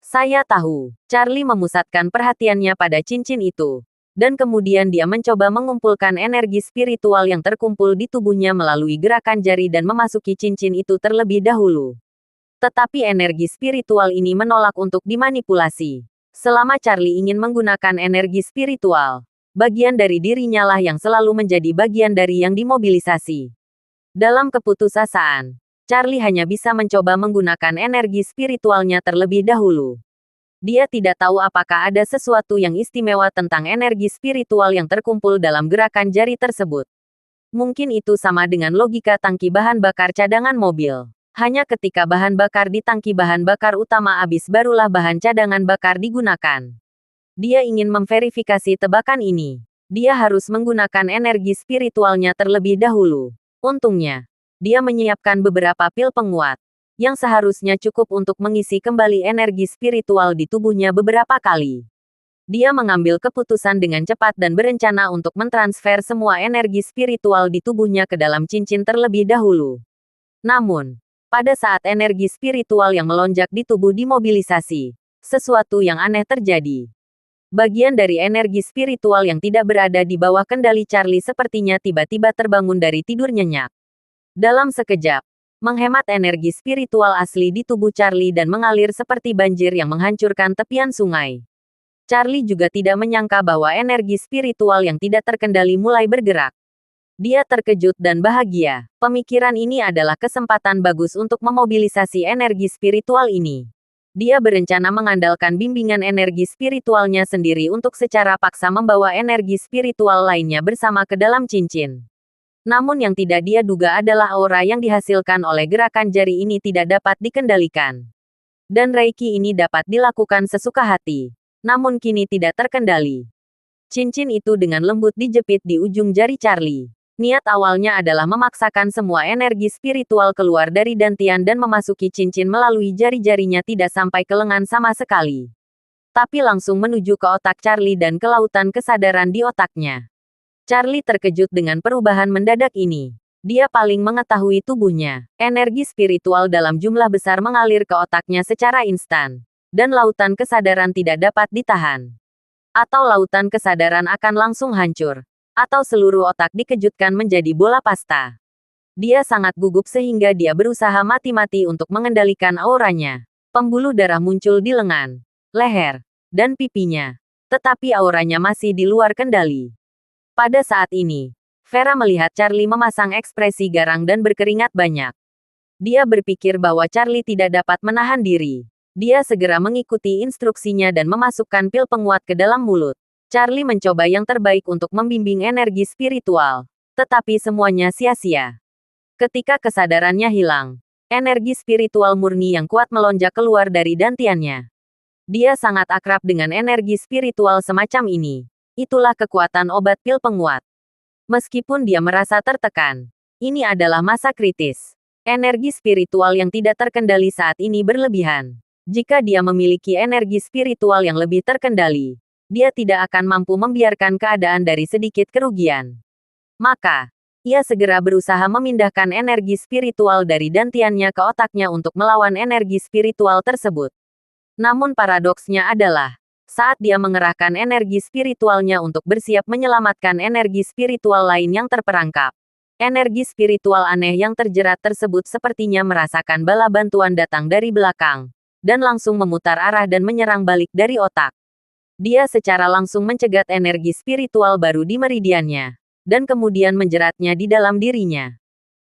Saya tahu. Charlie memusatkan perhatiannya pada cincin itu. Dan kemudian dia mencoba mengumpulkan energi spiritual yang terkumpul di tubuhnya melalui gerakan jari dan memasuki cincin itu terlebih dahulu. Tetapi energi spiritual ini menolak untuk dimanipulasi. Selama Charlie ingin menggunakan energi spiritual, bagian dari dirinya lah yang selalu menjadi bagian dari yang dimobilisasi. Dalam keputusasaan, Charlie hanya bisa mencoba menggunakan energi spiritualnya terlebih dahulu. Dia tidak tahu apakah ada sesuatu yang istimewa tentang energi spiritual yang terkumpul dalam gerakan jari tersebut. Mungkin itu sama dengan logika tangki bahan bakar cadangan mobil. Hanya ketika bahan bakar di tangki bahan bakar utama habis barulah bahan cadangan bakar digunakan. Dia ingin memverifikasi tebakan ini. Dia harus menggunakan energi spiritualnya terlebih dahulu. Untungnya, dia menyiapkan beberapa pil penguat yang seharusnya cukup untuk mengisi kembali energi spiritual di tubuhnya beberapa kali. Dia mengambil keputusan dengan cepat dan berencana untuk mentransfer semua energi spiritual di tubuhnya ke dalam cincin terlebih dahulu. Namun, pada saat energi spiritual yang melonjak di tubuh dimobilisasi, sesuatu yang aneh terjadi. Bagian dari energi spiritual yang tidak berada di bawah kendali Charlie sepertinya tiba-tiba terbangun dari tidur nyenyak. Dalam sekejap, menghemat energi spiritual asli di tubuh Charlie dan mengalir seperti banjir yang menghancurkan tepian sungai. Charlie juga tidak menyangka bahwa energi spiritual yang tidak terkendali mulai bergerak. Dia terkejut dan bahagia. Pemikiran ini adalah kesempatan bagus untuk memobilisasi energi spiritual ini. Dia berencana mengandalkan bimbingan energi spiritualnya sendiri untuk secara paksa membawa energi spiritual lainnya bersama ke dalam cincin. Namun yang tidak dia duga adalah aura yang dihasilkan oleh gerakan jari ini tidak dapat dikendalikan. Dan reiki ini dapat dilakukan sesuka hati. Namun kini tidak terkendali. Cincin itu dengan lembut dijepit di ujung jari Charlie. Niat awalnya adalah memaksakan semua energi spiritual keluar dari dantian dan memasuki cincin melalui jari-jarinya tidak sampai ke lengan sama sekali. Tapi langsung menuju ke otak Charlie dan ke lautan kesadaran di otaknya. Charlie terkejut dengan perubahan mendadak ini. Dia paling mengetahui tubuhnya. Energi spiritual dalam jumlah besar mengalir ke otaknya secara instan. Dan lautan kesadaran tidak dapat ditahan. Atau lautan kesadaran akan langsung hancur. Atau seluruh otak dikejutkan menjadi bola pasta. Dia sangat gugup sehingga dia berusaha mati-mati untuk mengendalikan auranya. Pembuluh darah muncul di lengan, leher, dan pipinya. Tetapi auranya masih di luar kendali. Pada saat ini, Vera melihat Charlie memasang ekspresi garang dan berkeringat banyak. Dia berpikir bahwa Charlie tidak dapat menahan diri. Dia segera mengikuti instruksinya dan memasukkan pil penguat ke dalam mulut. Charlie mencoba yang terbaik untuk membimbing energi spiritual. Tetapi semuanya sia-sia. Ketika kesadarannya hilang, energi spiritual murni yang kuat melonjak keluar dari dantiannya. Dia sangat akrab dengan energi spiritual semacam ini. Itulah kekuatan obat pil penguat. Meskipun dia merasa tertekan, ini adalah masa kritis. Energi spiritual yang tidak terkendali saat ini berlebihan. Jika dia memiliki energi spiritual yang lebih terkendali, dia tidak akan mampu membiarkan keadaan dari sedikit kerugian. Maka, ia segera berusaha memindahkan energi spiritual dari dantiannya ke otaknya untuk melawan energi spiritual tersebut. Namun paradoksnya adalah, saat dia mengerahkan energi spiritualnya untuk bersiap menyelamatkan energi spiritual lain yang terperangkap, energi spiritual aneh yang terjerat tersebut sepertinya merasakan bala bantuan datang dari belakang, dan langsung memutar arah dan menyerang balik dari otak. Dia secara langsung mencegat energi spiritual baru di meridiannya, dan kemudian menjeratnya di dalam dirinya.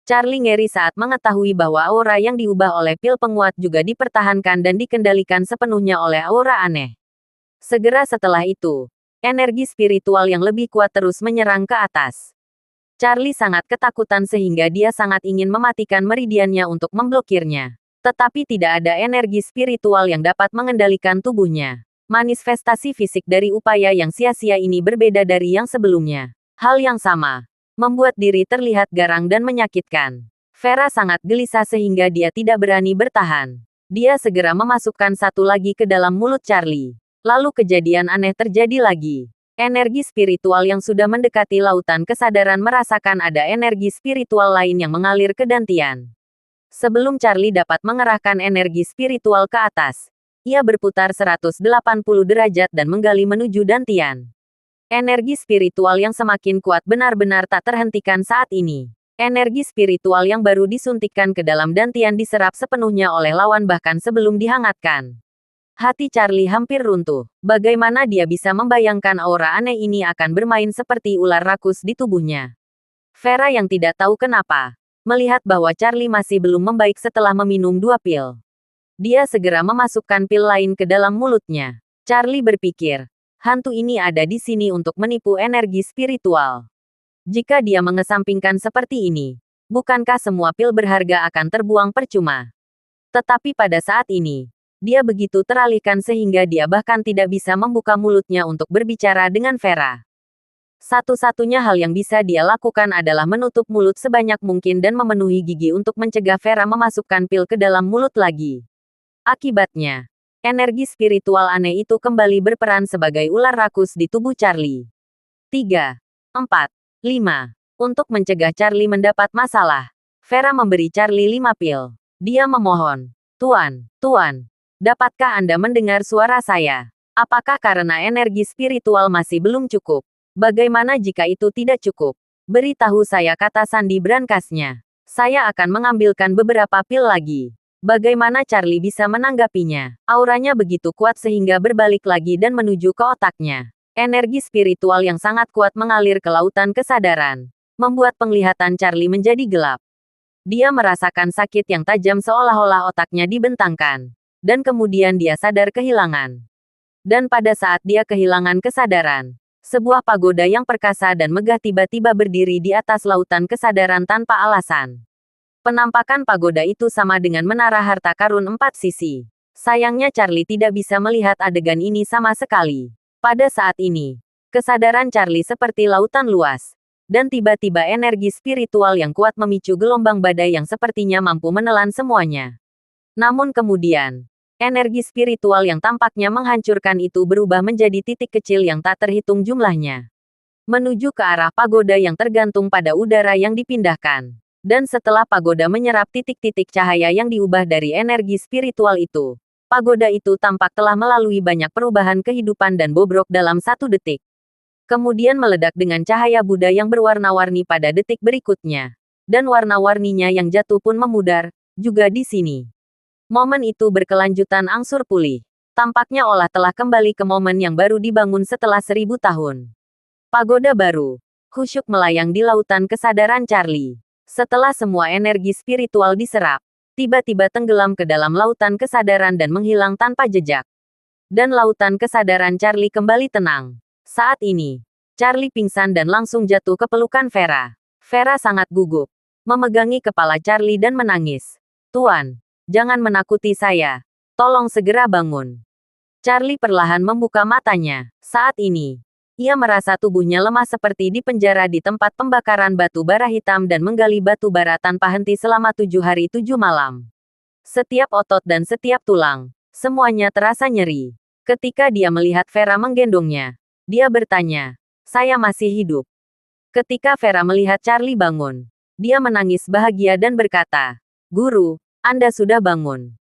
Charlie ngeri saat mengetahui bahwa aura yang diubah oleh pil penguat juga dipertahankan dan dikendalikan sepenuhnya oleh aura aneh. Segera setelah itu, energi spiritual yang lebih kuat terus menyerang ke atas. Charlie sangat ketakutan sehingga dia sangat ingin mematikan meridiannya untuk memblokirnya. Tetapi tidak ada energi spiritual yang dapat mengendalikan tubuhnya. Manifestasi fisik dari upaya yang sia-sia ini berbeda dari yang sebelumnya. Hal yang sama, membuat diri terlihat garang dan menyakitkan. Vera sangat gelisah sehingga dia tidak berani bertahan. Dia segera memasukkan satu lagi ke dalam mulut Charlie. Lalu kejadian aneh terjadi lagi. Energi spiritual yang sudah mendekati lautan kesadaran merasakan ada energi spiritual lain yang mengalir ke dantian. Sebelum Charlie dapat mengerahkan energi spiritual ke atas, ia berputar 180 derajat dan menggali menuju dantian. Energi spiritual yang semakin kuat benar-benar tak terhentikan saat ini. Energi spiritual yang baru disuntikkan ke dalam dantian diserap sepenuhnya oleh lawan bahkan sebelum dihangatkan. Hati Charlie hampir runtuh. Bagaimana dia bisa membayangkan aura aneh ini akan bermain seperti ular rakus di tubuhnya. Vera yang tidak tahu kenapa, melihat bahwa Charlie masih belum membaik setelah meminum 2 pil. Dia segera memasukkan pil lain ke dalam mulutnya. Charlie berpikir, hantu ini ada di sini untuk menipu energi spiritual. Jika dia mengesampingkan seperti ini, bukankah semua pil berharga akan terbuang percuma? Tetapi pada saat ini, dia begitu teralihkan sehingga dia bahkan tidak bisa membuka mulutnya untuk berbicara dengan Vera. Satu-satunya hal yang bisa dia lakukan adalah menutup mulut sebanyak mungkin dan memenuhi gigi untuk mencegah Vera memasukkan pil ke dalam mulut lagi. Akibatnya, energi spiritual aneh itu kembali berperan sebagai ular rakus di tubuh Charlie. 3, 4, 5. Untuk mencegah Charlie mendapat masalah, Vera memberi Charlie 5 pil. Dia memohon, Tuan, dapatkah Anda mendengar suara saya? Apakah karena energi spiritual masih belum cukup? Bagaimana jika itu tidak cukup? Beritahu saya, kata Sandi brankasnya. Saya akan mengambilkan beberapa pil lagi. Bagaimana Charlie bisa menanggapinya? Auranya begitu kuat sehingga berbalik lagi dan menuju ke otaknya. Energi spiritual yang sangat kuat mengalir ke lautan kesadaran, membuat penglihatan Charlie menjadi gelap. Dia merasakan sakit yang tajam seolah-olah otaknya dibentangkan. Dan kemudian dia sadar kehilangan. Dan pada saat dia kehilangan kesadaran, sebuah pagoda yang perkasa dan megah tiba-tiba berdiri di atas lautan kesadaran tanpa alasan. Penampakan pagoda itu sama dengan menara harta karun 4 sisi. Sayangnya Charlie tidak bisa melihat adegan ini sama sekali. Pada saat ini, kesadaran Charlie seperti lautan luas. Dan tiba-tiba energi spiritual yang kuat memicu gelombang badai yang sepertinya mampu menelan semuanya. Namun kemudian, energi spiritual yang tampaknya menghancurkan itu berubah menjadi titik kecil yang tak terhitung jumlahnya. Menuju ke arah pagoda yang tergantung pada udara yang dipindahkan. Dan setelah pagoda menyerap titik-titik cahaya yang diubah dari energi spiritual itu, pagoda itu tampak telah melalui banyak perubahan kehidupan dan bobrok dalam 1 detik. Kemudian meledak dengan cahaya Buddha yang berwarna-warni pada detik berikutnya. Dan warna-warninya yang jatuh pun memudar, juga di sini. Momen itu berkelanjutan angsur pulih. Tampaknya olah telah kembali ke momen yang baru dibangun setelah 1000 tahun. Pagoda baru. Khusyuk melayang di lautan kesadaran Charlie. Setelah semua energi spiritual diserap, tiba-tiba tenggelam ke dalam lautan kesadaran dan menghilang tanpa jejak. Dan lautan kesadaran Charlie kembali tenang. Saat ini, Charlie pingsan dan langsung jatuh ke pelukan Vera. Vera sangat gugup, memegangi kepala Charlie dan menangis. "Tuan, jangan menakuti saya. Tolong segera bangun." Charlie perlahan membuka matanya. Saat ini, ia merasa tubuhnya lemah seperti di penjara di tempat pembakaran batu bara hitam dan menggali batu bara tanpa henti selama 7 hari 7 malam. Setiap otot dan setiap tulang, semuanya terasa nyeri. Ketika dia melihat Vera menggendongnya, dia bertanya, "Saya masih hidup?" Ketika Vera melihat Charlie bangun, dia menangis bahagia dan berkata, "Guru, Anda sudah bangun.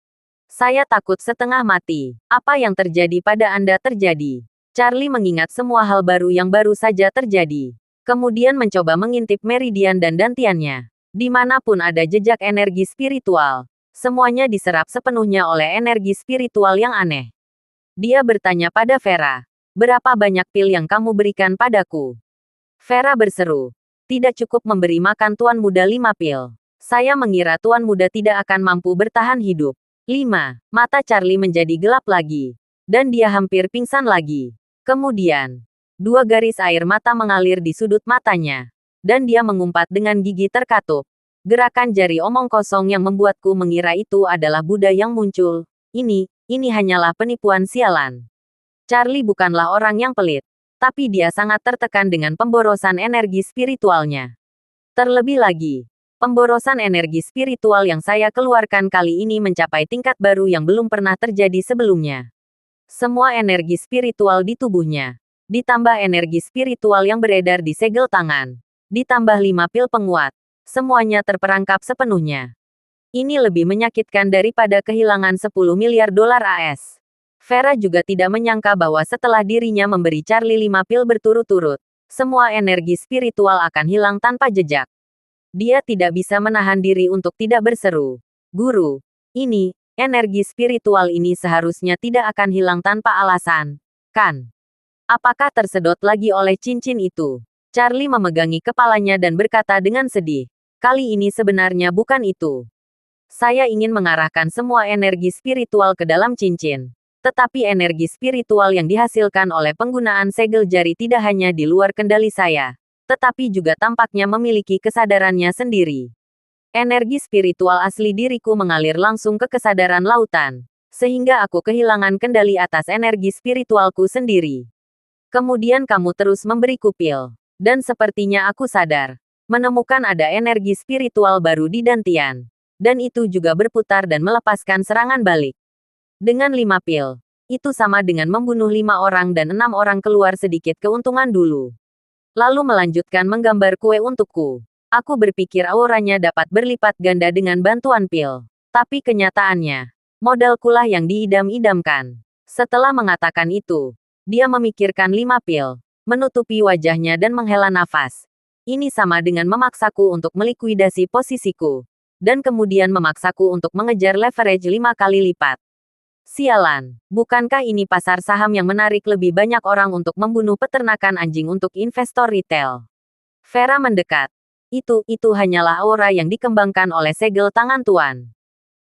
Saya takut setengah mati. Apa yang terjadi pada Anda terjadi?" Charlie mengingat semua hal baru yang baru saja terjadi. Kemudian mencoba mengintip meridian dan dantiannya. Dimanapun ada jejak energi spiritual, semuanya diserap sepenuhnya oleh energi spiritual yang aneh. Dia bertanya pada Vera, "Berapa banyak pil yang kamu berikan padaku?" Vera berseru, "Tidak cukup memberi makan Tuan Muda 5 pil. Saya mengira Tuan Muda tidak akan mampu bertahan hidup." 5. Mata Charlie menjadi gelap lagi. Dan dia hampir pingsan lagi. Kemudian, 2 garis air mata mengalir di sudut matanya. Dan dia mengumpat dengan gigi terkatup. Gerakan jari omong kosong yang membuatku mengira itu adalah Buddha yang muncul. Ini hanyalah penipuan sialan. Charlie bukanlah orang yang pelit. Tapi dia sangat tertekan dengan pemborosan energi spiritualnya. Terlebih lagi, pemborosan energi spiritual yang saya keluarkan kali ini mencapai tingkat baru yang belum pernah terjadi sebelumnya. Semua energi spiritual di tubuhnya, ditambah energi spiritual yang beredar di segel tangan, ditambah 5 pil penguat, semuanya terperangkap sepenuhnya. Ini lebih menyakitkan daripada kehilangan 10 miliar dolar AS. Vera juga tidak menyangka bahwa setelah dirinya memberi Charlie 5 pil berturut-turut, semua energi spiritual akan hilang tanpa jejak. Dia tidak bisa menahan diri untuk tidak berseru, "Guru, energi spiritual ini seharusnya tidak akan hilang tanpa alasan, kan? Apakah tersedot lagi oleh cincin itu?" Charlie memegangi kepalanya dan berkata dengan sedih, "Kali ini sebenarnya bukan itu. Saya ingin mengarahkan semua energi spiritual ke dalam cincin. Tetapi energi spiritual yang dihasilkan oleh penggunaan segel jari tidak hanya di luar kendali saya, tetapi juga tampaknya memiliki kesadarannya sendiri. Energi spiritual asli diriku mengalir langsung ke kesadaran lautan, sehingga aku kehilangan kendali atas energi spiritualku sendiri. Kemudian kamu terus memberiku pil, dan sepertinya aku sadar, menemukan ada energi spiritual baru di dantian, dan itu juga berputar dan melepaskan serangan balik. Dengan 5 pil, itu sama dengan membunuh 5 orang dan 6 orang keluar sedikit keuntungan dulu. Lalu melanjutkan menggambar kue untukku. Aku berpikir auranya dapat berlipat ganda dengan bantuan pil. Tapi kenyataannya, modalkulah yang diidam-idamkan. Setelah mengatakan itu, dia memikirkan 5 pil, menutupi wajahnya dan menghela nafas. Ini sama dengan memaksaku untuk melikuidasi posisiku, dan kemudian memaksaku untuk mengejar leverage 5 kali lipat. Sialan, bukankah ini pasar saham yang menarik lebih banyak orang untuk membunuh peternakan anjing untuk investor retail? Vera mendekat. Itu hanyalah aura yang dikembangkan oleh segel tangan tuan.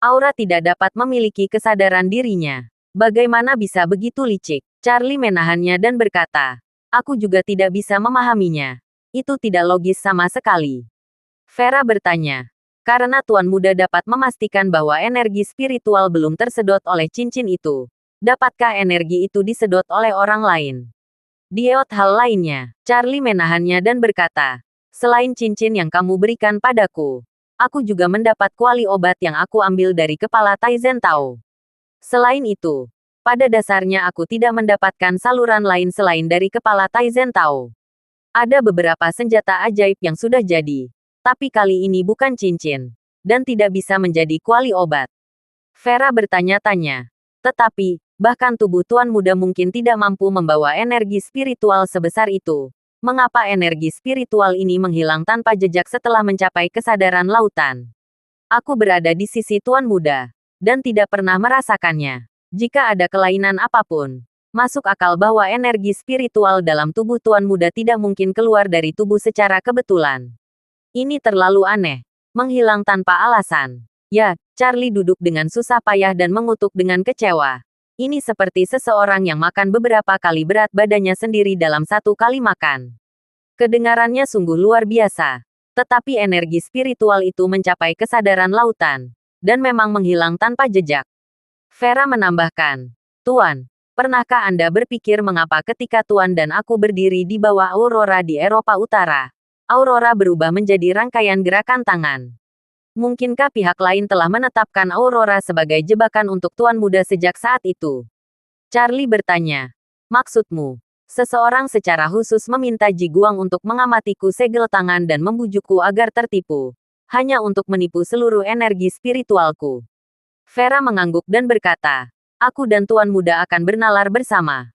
Aura tidak dapat memiliki kesadaran dirinya. Bagaimana bisa begitu licik? Charlie menahannya dan berkata, aku juga tidak bisa memahaminya. Itu tidak logis sama sekali. Vera bertanya, karena Tuan Muda dapat memastikan bahwa energi spiritual belum tersedot oleh cincin itu. Dapatkah energi itu disedot oleh orang lain? Diot hal lainnya. Charlie menahannya dan berkata, selain cincin yang kamu berikan padaku, aku juga mendapat kuali obat yang aku ambil dari kepala Taizen Tao. Selain itu, pada dasarnya aku tidak mendapatkan saluran lain selain dari kepala Taizen Tao. Ada beberapa senjata ajaib yang sudah jadi, tapi kali ini bukan cincin, dan tidak bisa menjadi kuali obat. Vera bertanya-tanya, tetapi, bahkan tubuh Tuan Muda mungkin tidak mampu membawa energi spiritual sebesar itu. Mengapa energi spiritual ini menghilang tanpa jejak setelah mencapai kesadaran lautan? Aku berada di sisi Tuan Muda, dan tidak pernah merasakannya. Jika ada kelainan apapun, masuk akal bahwa energi spiritual dalam tubuh Tuan Muda tidak mungkin keluar dari tubuh secara kebetulan. Ini terlalu aneh, menghilang tanpa alasan. Ya, Charlie duduk dengan susah payah dan mengutuk dengan kecewa. Ini seperti seseorang yang makan beberapa kali berat badannya sendiri dalam satu kali makan. Kedengarannya sungguh luar biasa. Tetapi energi spiritual itu mencapai kesadaran lautan, dan memang menghilang tanpa jejak. Vera menambahkan, Tuan, pernahkah Anda berpikir mengapa ketika Tuan dan aku berdiri di bawah aurora di Eropa Utara, aurora berubah menjadi rangkaian gerakan tangan? Mungkinkah pihak lain telah menetapkan aurora sebagai jebakan untuk Tuan Muda sejak saat itu? Charlie bertanya. Maksudmu, seseorang secara khusus meminta Ji Guang untuk mengamatiku segel tangan dan membujukku agar tertipu, hanya untuk menipu seluruh energi spiritualku. Vera mengangguk dan berkata, aku dan Tuan Muda akan bernalar bersama.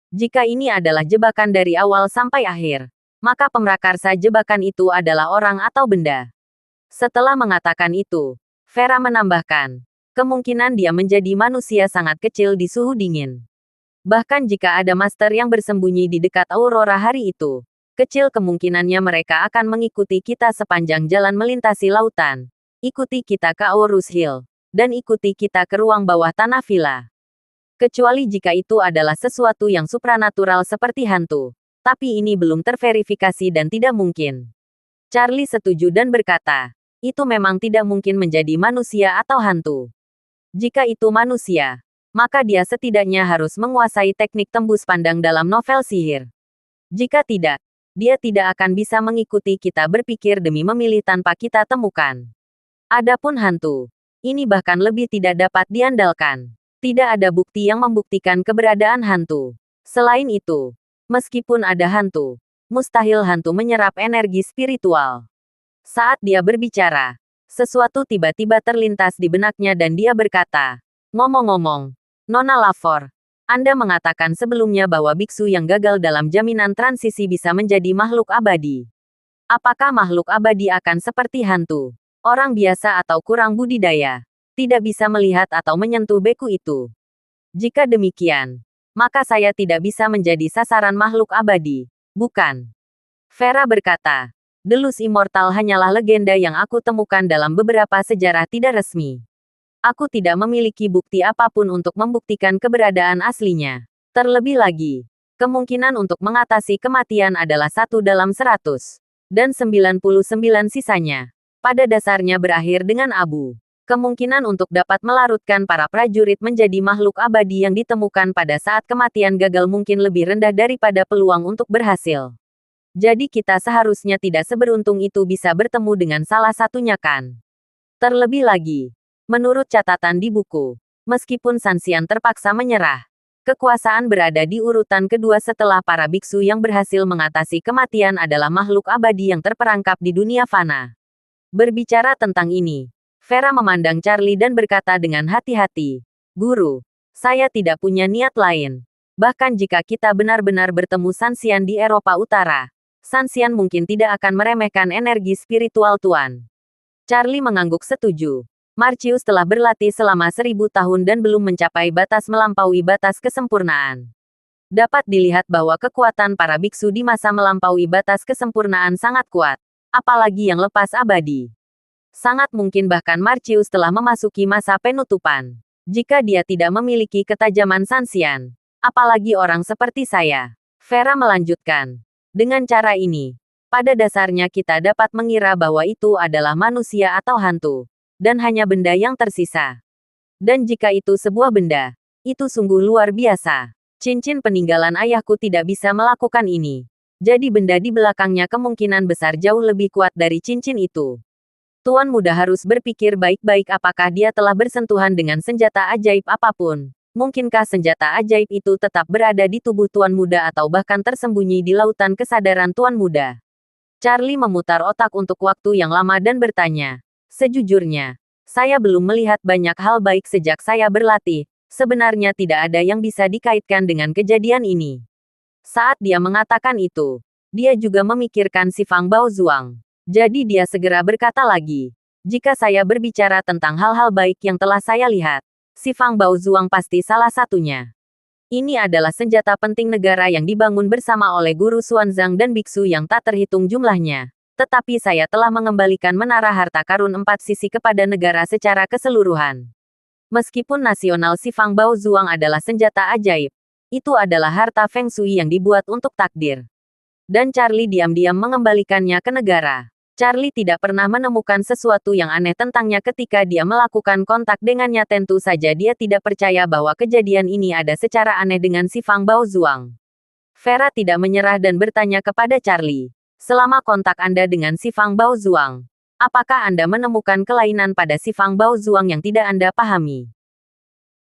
Jika ini adalah jebakan dari awal sampai akhir, maka pemrakarsa jebakan itu adalah orang atau benda. Setelah mengatakan itu, Vera menambahkan, kemungkinan dia menjadi manusia sangat kecil di suhu dingin. Bahkan jika ada master yang bersembunyi di dekat aurora hari itu, kecil kemungkinannya mereka akan mengikuti kita sepanjang jalan melintasi lautan, ikuti kita ke Aurus Hill, dan ikuti kita ke ruang bawah tanah villa. Kecuali jika itu adalah sesuatu yang supranatural seperti hantu. Tapi ini belum terverifikasi dan tidak mungkin. Charlie setuju dan berkata, itu memang tidak mungkin menjadi manusia atau hantu. Jika itu manusia, maka dia setidaknya harus menguasai teknik tembus pandang dalam novel sihir. Jika tidak, dia tidak akan bisa mengikuti kita berpikir demi memilih tanpa kita temukan. Adapun hantu, ini bahkan lebih tidak dapat diandalkan. Tidak ada bukti yang membuktikan keberadaan hantu. Selain itu, meskipun ada hantu, mustahil hantu menyerap energi spiritual. Saat dia berbicara, sesuatu tiba-tiba terlintas di benaknya dan dia berkata, ngomong-ngomong, Nona Lafor, Anda mengatakan sebelumnya bahwa biksu yang gagal dalam jaminan transisi bisa menjadi makhluk abadi. Apakah makhluk abadi akan seperti hantu, orang biasa atau kurang budidaya, tidak bisa melihat atau menyentuh beku itu? Jika demikian, maka saya tidak bisa menjadi sasaran makhluk abadi, bukan? Vera berkata, Delus Immortal hanyalah legenda yang aku temukan dalam beberapa sejarah tidak resmi. Aku tidak memiliki bukti apapun untuk membuktikan keberadaan aslinya. Terlebih lagi, kemungkinan untuk mengatasi kematian adalah 1 dalam 100. Dan 99 sisanya, pada dasarnya berakhir dengan abu. Kemungkinan untuk dapat melarutkan para prajurit menjadi makhluk abadi yang ditemukan pada saat kematian gagal mungkin lebih rendah daripada peluang untuk berhasil. Jadi kita seharusnya tidak seberuntung itu bisa bertemu dengan salah satunya kan? Terlebih lagi, menurut catatan di buku, meskipun Sanxian terpaksa menyerah, kekuasaan berada di urutan kedua setelah para biksu yang berhasil mengatasi kematian adalah makhluk abadi yang terperangkap di dunia fana. Berbicara tentang ini, Vera memandang Charlie dan berkata dengan hati-hati, Guru, Saya tidak punya niat lain. Bahkan jika kita benar-benar bertemu Sanxian di Eropa Utara, Sanxian mungkin tidak akan meremehkan energi spiritual Tuan. Charlie mengangguk setuju. Marcius telah berlatih selama 1000 tahun dan belum mencapai batas melampaui batas kesempurnaan. Dapat dilihat bahwa kekuatan para biksu di masa melampaui batas kesempurnaan sangat kuat, apalagi yang lepas abadi. Sangat mungkin bahkan Marcius telah memasuki masa penutupan. Jika dia tidak memiliki ketajaman Sanxian, apalagi orang seperti saya. Vera melanjutkan. Dengan cara ini, pada dasarnya kita dapat mengira bahwa itu adalah manusia atau hantu, dan hanya benda yang tersisa. Dan jika itu sebuah benda, itu sungguh luar biasa. Cincin peninggalan ayahku tidak bisa melakukan ini. Jadi benda di belakangnya kemungkinan besar jauh lebih kuat dari cincin itu. Tuan muda harus berpikir baik-baik apakah dia telah bersentuhan dengan senjata ajaib apapun. Mungkinkah senjata ajaib itu tetap berada di tubuh Tuan muda atau bahkan tersembunyi di lautan kesadaran Tuan muda? Charlie memutar otak untuk waktu yang lama dan bertanya. Sejujurnya, saya belum melihat banyak hal baik sejak saya berlatih. Sebenarnya tidak ada yang bisa dikaitkan dengan kejadian ini. Saat dia mengatakan itu, dia juga memikirkan si Fang Baozuang. Jadi dia segera berkata lagi, jika saya berbicara tentang hal-hal baik yang telah saya lihat, si Fang Baozuang pasti salah satunya. Ini adalah senjata penting negara yang dibangun bersama oleh Guru Xuanzang dan biksu yang tak terhitung jumlahnya. Tetapi saya telah mengembalikan menara harta karun 4 sisi kepada negara secara keseluruhan. Meskipun nasional si Fang Baozuang adalah senjata ajaib, itu adalah harta Feng Shui yang dibuat untuk takdir. Dan Charlie diam-diam mengembalikannya ke negara. Charlie tidak pernah menemukan sesuatu yang aneh tentangnya ketika dia melakukan kontak dengannya. Tentu saja dia tidak percaya bahwa kejadian ini ada secara aneh dengan si Fang Baozuang. Vera tidak menyerah dan bertanya kepada Charlie, selama kontak Anda dengan si Fang Baozuang, apakah Anda menemukan kelainan pada si Fang Baozuang yang tidak Anda pahami?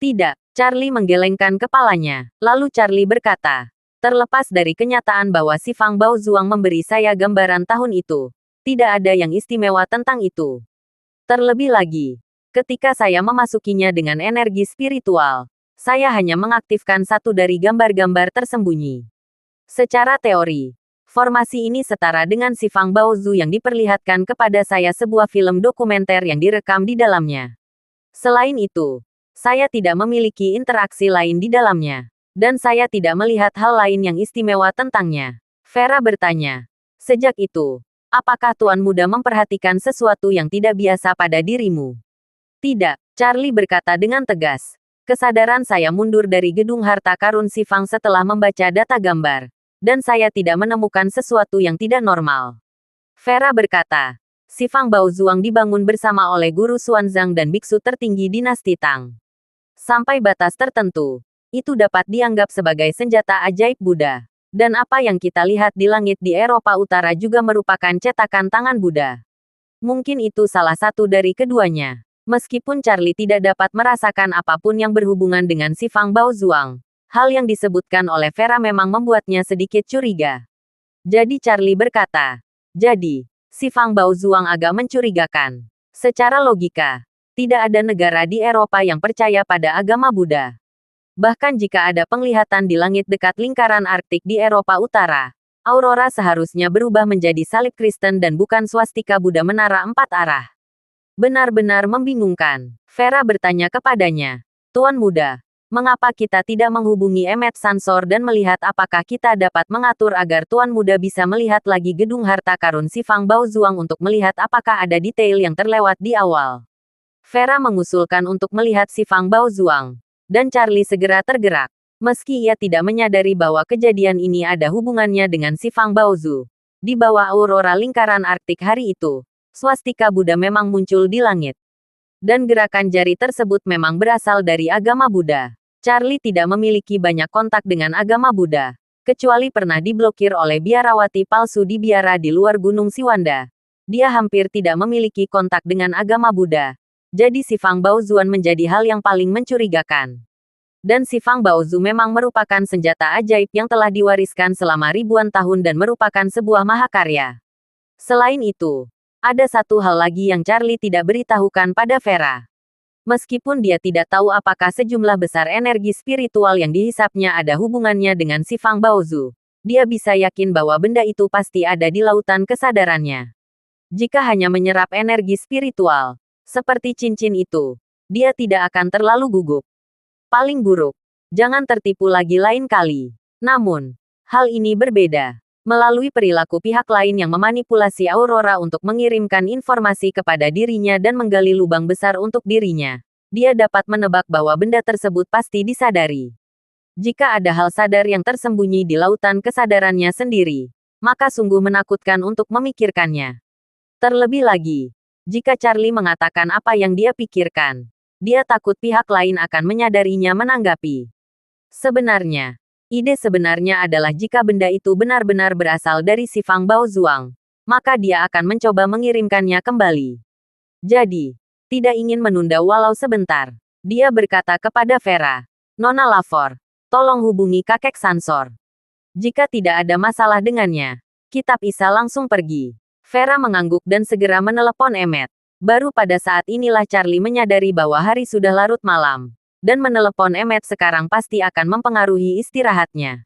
Tidak, Charlie menggelengkan kepalanya. Lalu Charlie berkata, terlepas dari kenyataan bahwa si Fang Baozuang memberi saya gambaran tahun itu, tidak ada yang istimewa tentang itu. Terlebih lagi, ketika saya memasukinya dengan energi spiritual, saya hanya mengaktifkan satu dari gambar-gambar tersembunyi. Secara teori, formasi ini setara dengan si Fang Baozu yang diperlihatkan kepada saya sebuah film dokumenter yang direkam di dalamnya. Selain itu, saya tidak memiliki interaksi lain di dalamnya. Dan saya tidak melihat hal lain yang istimewa tentangnya. Vera bertanya. Sejak itu, apakah Tuan Muda memperhatikan sesuatu yang tidak biasa pada dirimu? Tidak, Charlie berkata dengan tegas. Kesadaran saya mundur dari gedung harta karun si Fang setelah membaca data gambar. Dan saya tidak menemukan sesuatu yang tidak normal. Vera berkata, si Fang Baozuang dibangun bersama oleh Guru Xuanzang dan biksu tertinggi dinasti Tang. Sampai batas tertentu, itu dapat dianggap sebagai senjata ajaib Buddha. Dan apa yang kita lihat di langit di Eropa Utara juga merupakan cetakan tangan Buddha. Mungkin itu salah satu dari keduanya. Meskipun Charlie tidak dapat merasakan apapun yang berhubungan dengan si Fang Baozuang, hal yang disebutkan oleh Vera memang membuatnya sedikit curiga. Jadi Charlie berkata, jadi, si Fang Baozuang agak mencurigakan. Secara logika, tidak ada negara di Eropa yang percaya pada agama Buddha. Bahkan jika ada penglihatan di langit dekat lingkaran Arktik di Eropa Utara, aurora seharusnya berubah menjadi salib Kristen dan bukan swastika Buddha menara 4 arah. Benar-benar membingungkan. Vera bertanya kepadanya, Tuan Muda, mengapa kita tidak menghubungi Emet Sansor dan melihat apakah kita dapat mengatur agar Tuan Muda bisa melihat lagi gedung harta karun si Fang Baozuang untuk melihat apakah ada detail yang terlewat di awal. Vera mengusulkan untuk melihat si Fang Baozuang. Dan Charlie segera tergerak. Meski ia tidak menyadari bahwa kejadian ini ada hubungannya dengan si Fang Baozu. Di bawah aurora lingkaran Arktik hari itu, swastika Buddha memang muncul di langit. Dan gerakan jari tersebut memang berasal dari agama Buddha. Charlie tidak memiliki banyak kontak dengan agama Buddha, kecuali pernah diblokir oleh biarawati palsu di biara di luar Gunung Siwanda. Dia hampir tidak memiliki kontak dengan agama Buddha. Jadi si Fang Baozuan menjadi hal yang paling mencurigakan. Dan si Fang Baozu memang merupakan senjata ajaib yang telah diwariskan selama ribuan tahun dan merupakan sebuah mahakarya. Selain itu, ada satu hal lagi yang Charlie tidak beritahukan pada Vera. Meskipun dia tidak tahu apakah sejumlah besar energi spiritual yang dihisapnya ada hubungannya dengan si Fang Baozu, dia bisa yakin bahwa benda itu pasti ada di lautan kesadarannya. Jika hanya menyerap energi spiritual, seperti cincin itu, dia tidak akan terlalu gugup. Paling buruk, jangan tertipu lagi lain kali. Namun, hal ini berbeda. Melalui perilaku pihak lain yang memanipulasi Aurora untuk mengirimkan informasi kepada dirinya dan menggali lubang besar untuk dirinya, dia dapat menebak bahwa benda tersebut pasti disadari. Jika ada hal sadar yang tersembunyi di lautan kesadarannya sendiri, maka sungguh menakutkan untuk memikirkannya. Terlebih lagi, jika Charlie mengatakan apa yang dia pikirkan, dia takut pihak lain akan menyadarinya menanggapi. Sebenarnya, ide sebenarnya adalah jika benda itu benar-benar berasal dari si Fang Baozuang, maka dia akan mencoba mengirimkannya kembali. Jadi, tidak ingin menunda walau sebentar, dia berkata kepada Vera, "Nona Lafor, tolong hubungi kakek Sansor. Jika tidak ada masalah dengannya, kita bisa langsung pergi." Vera mengangguk dan segera menelepon Emmet. Baru pada saat inilah Charlie menyadari bahwa hari sudah larut malam, dan menelepon Emmet sekarang pasti akan mempengaruhi istirahatnya.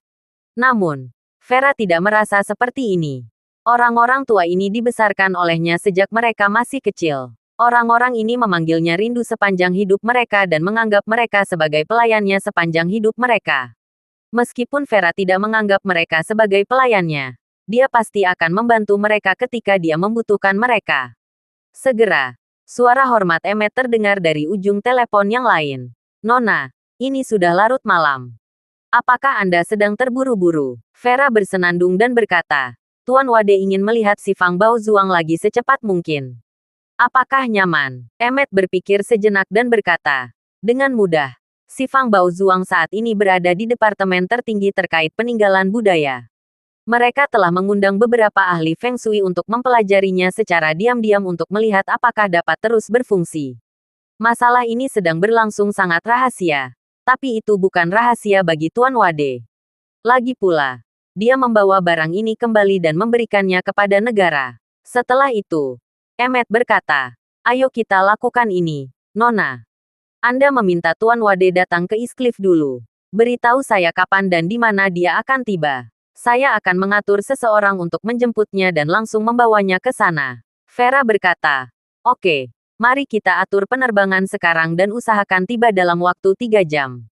Namun, Vera tidak merasa seperti ini. Orang-orang tua ini dibesarkan olehnya sejak mereka masih kecil. Orang-orang ini memanggilnya rindu sepanjang hidup mereka dan menganggap mereka sebagai pelayannya sepanjang hidup mereka. Meskipun Vera tidak menganggap mereka sebagai pelayannya, dia pasti akan membantu mereka ketika dia membutuhkan mereka. Segera, suara hormat Emmet terdengar dari ujung telepon yang lain. "Nona, ini sudah larut malam. Apakah Anda sedang terburu-buru?" Vera bersenandung dan berkata, "Tuan Wade ingin melihat si Fang Baozuang lagi secepat mungkin." "Apakah nyaman?" Emmet berpikir sejenak dan berkata, "Dengan mudah. Si Fang Baozuang saat ini berada di departemen tertinggi terkait peninggalan budaya. Mereka telah mengundang beberapa ahli Feng Shui untuk mempelajarinya secara diam-diam untuk melihat apakah dapat terus berfungsi. Masalah ini sedang berlangsung sangat rahasia. Tapi itu bukan rahasia bagi Tuan Wade. Lagi pula, dia membawa barang ini kembali dan memberikannya kepada negara. Setelah itu, Emmet berkata, "Ayo kita lakukan ini, Nona. Anda meminta Tuan Wade datang ke East Cliff dulu. Beritahu saya kapan dan di mana dia akan tiba. Saya akan mengatur seseorang untuk menjemputnya dan langsung membawanya ke sana." Vera berkata, "Oke, mari kita atur penerbangan sekarang dan usahakan tiba dalam waktu 3 jam."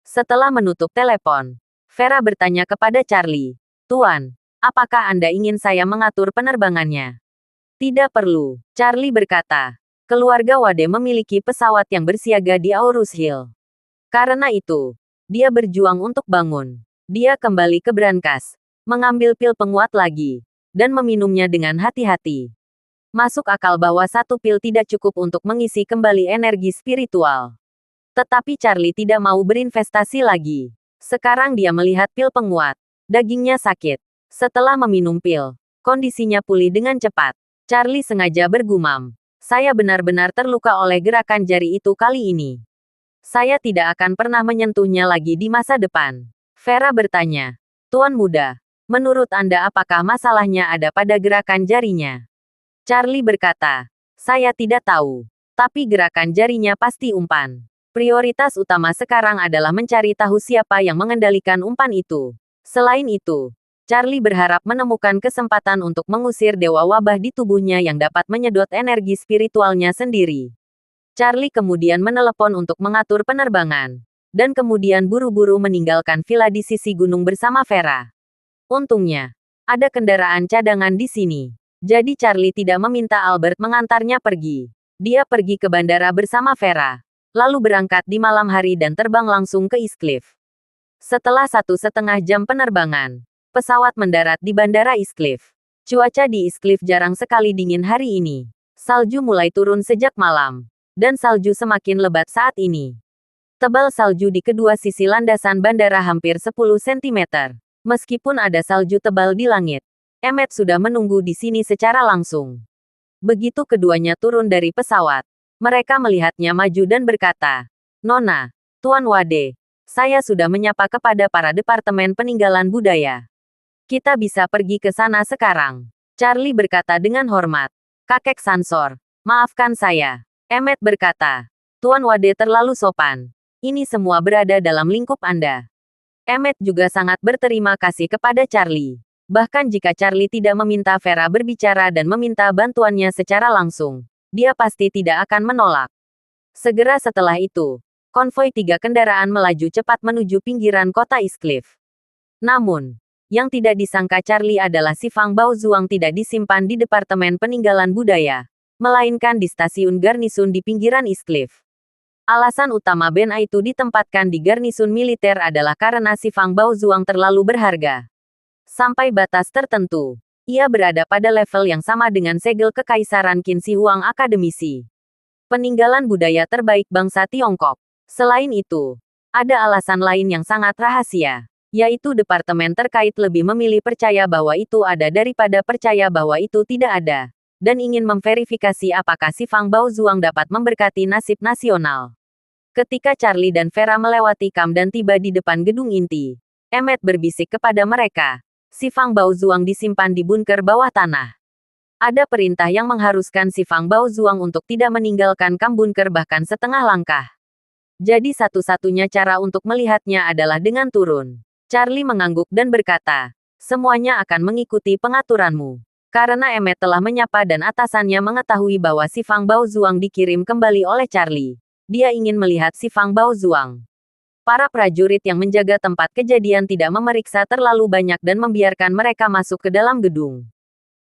Setelah menutup telepon, Vera bertanya kepada Charlie, "Tuan, apakah Anda ingin saya mengatur penerbangannya?" "Tidak perlu," Charlie berkata. Keluarga Wade memiliki pesawat yang bersiaga di Aurus Hill. Karena itu, dia berjuang untuk bangun. Dia kembali ke brankas, mengambil pil penguat lagi, dan meminumnya dengan hati-hati. Masuk akal bahwa satu pil tidak cukup untuk mengisi kembali energi spiritual. Tetapi Charlie tidak mau berinvestasi lagi. Sekarang dia melihat pil penguat. Dagingnya sakit. Setelah meminum pil, kondisinya pulih dengan cepat. Charlie sengaja bergumam, "Saya benar-benar terluka oleh gerakan jari itu kali ini. Saya tidak akan pernah menyentuhnya lagi di masa depan." Vera bertanya, "Tuan muda, menurut Anda apakah masalahnya ada pada gerakan jarinya?" Charlie berkata, "Saya tidak tahu. Tapi gerakan jarinya pasti umpan. Prioritas utama sekarang adalah mencari tahu siapa yang mengendalikan umpan itu." Selain itu, Charlie berharap menemukan kesempatan untuk mengusir dewa wabah di tubuhnya yang dapat menyedot energi spiritualnya sendiri. Charlie kemudian menelepon untuk mengatur penerbangan, dan kemudian buru-buru meninggalkan villa di sisi gunung bersama Vera. Untungnya, ada kendaraan cadangan di sini. Jadi Charlie tidak meminta Albert mengantarnya pergi. Dia pergi ke bandara bersama Vera, lalu berangkat di malam hari dan terbang langsung ke East Cliff. Setelah 1,5 jam penerbangan, pesawat mendarat di Bandara East Cliff. Cuaca di East Cliff jarang sekali dingin hari ini. Salju mulai turun sejak malam, dan salju semakin lebat saat ini. Tebal salju di kedua sisi landasan bandara hampir 10 cm. Meskipun ada salju tebal di langit, Emmet sudah menunggu di sini secara langsung. Begitu keduanya turun dari pesawat, mereka melihatnya maju dan berkata, "Nona, Tuan Wade, saya sudah menyapa kepada para departemen peninggalan budaya. Kita bisa pergi ke sana sekarang." Charlie berkata dengan hormat, "Kakek Sansor, maafkan saya." Emmet berkata, Tuan Wade terlalu sopan. Ini semua berada dalam lingkup Anda. Emmet juga sangat berterima kasih kepada Charlie. Bahkan jika Charlie tidak meminta Vera berbicara dan meminta bantuannya secara langsung, dia pasti tidak akan menolak. Segera setelah itu, konvoi 3 kendaraan melaju cepat menuju pinggiran kota Eastcliff. Namun, yang tidak disangka Charlie adalah si Fang Baozuang tidak disimpan di Departemen Peninggalan Budaya, melainkan di stasiun garnisun di pinggiran Eastcliff. Alasan utama band itu ditempatkan di garnisun militer adalah karena si Fang Baozuang terlalu berharga. Sampai batas tertentu, ia berada pada level yang sama dengan segel Kekaisaran Qin Shi Huang Akademisi. Peninggalan budaya terbaik bangsa Tiongkok. Selain itu, ada alasan lain yang sangat rahasia, yaitu departemen terkait lebih memilih percaya bahwa itu ada daripada percaya bahwa itu tidak ada, dan ingin memverifikasi apakah si Fang Baozuang dapat memberkati nasib nasional. Ketika Charlie dan Vera melewati kam dan tiba di depan gedung inti, Emmet berbisik kepada mereka, si Fang Baozuang disimpan di bunker bawah tanah. Ada perintah yang mengharuskan si Fang Baozuang untuk tidak meninggalkan kam bunker bahkan setengah langkah. Jadi satu-satunya cara untuk melihatnya adalah dengan turun. Charlie mengangguk dan berkata, semuanya akan mengikuti pengaturanmu. Karena Emmet telah menyapa dan atasannya mengetahui bahwa si Fang Baozuang dikirim kembali oleh Charlie, dia ingin melihat si Fang Baozuang. Para prajurit yang menjaga tempat kejadian tidak memeriksa terlalu banyak dan membiarkan mereka masuk ke dalam gedung.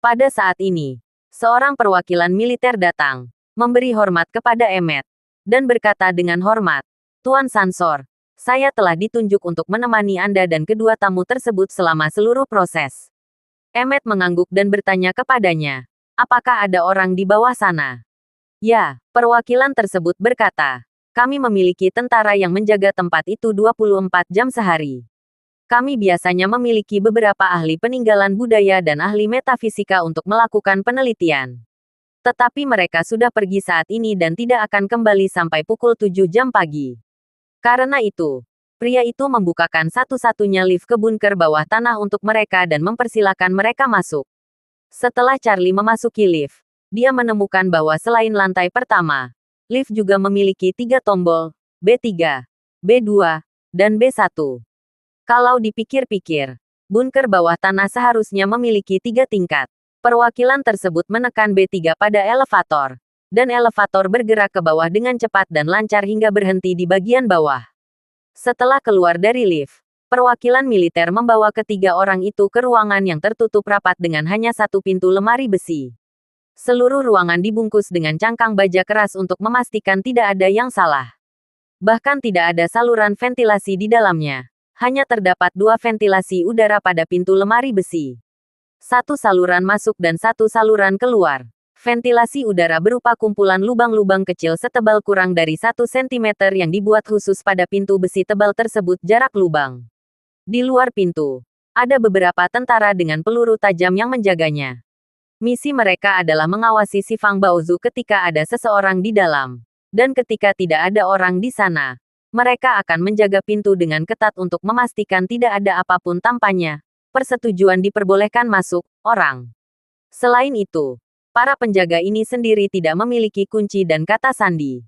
Pada saat ini, seorang perwakilan militer datang, memberi hormat kepada Emmet, dan berkata dengan hormat, Tuan Sansor, saya telah ditunjuk untuk menemani Anda dan kedua tamu tersebut selama seluruh proses. Emmet mengangguk dan bertanya kepadanya, apakah ada orang di bawah sana? Ya, perwakilan tersebut berkata, kami memiliki tentara yang menjaga tempat itu 24 jam sehari. Kami biasanya memiliki beberapa ahli peninggalan budaya dan ahli metafisika untuk melakukan penelitian. Tetapi mereka sudah pergi saat ini dan tidak akan kembali sampai pukul 7 jam pagi. Karena itu, pria itu membukakan satu-satunya lift ke bunker bawah tanah untuk mereka dan mempersilakan mereka masuk. Setelah Charlie memasuki lift, dia menemukan bahwa selain lantai pertama, lift juga memiliki 3 tombol, B3, B2, dan B1. Kalau dipikir-pikir, bunker bawah tanah seharusnya memiliki 3 tingkat. Perwakilan tersebut menekan B3 pada elevator, dan elevator bergerak ke bawah dengan cepat dan lancar hingga berhenti di bagian bawah. Setelah keluar dari lift, perwakilan militer membawa ketiga orang itu ke ruangan yang tertutup rapat dengan hanya satu pintu lemari besi. Seluruh ruangan dibungkus dengan cangkang baja keras untuk memastikan tidak ada yang salah. Bahkan tidak ada saluran ventilasi di dalamnya. Hanya terdapat 2 ventilasi udara pada pintu lemari besi. 1 saluran masuk dan 1 saluran keluar. Ventilasi udara berupa kumpulan lubang-lubang kecil setebal kurang dari 1 cm yang dibuat khusus pada pintu besi tebal tersebut jarak lubang. Di luar pintu, ada beberapa tentara dengan peluru tajam yang menjaganya. Misi mereka adalah mengawasi si Fang Baozu ketika ada seseorang di dalam. Dan ketika tidak ada orang di sana, mereka akan menjaga pintu dengan ketat untuk memastikan tidak ada apapun tampaknya. Persetujuan diperbolehkan masuk, orang. Selain itu, para penjaga ini sendiri tidak memiliki kunci dan kata sandi.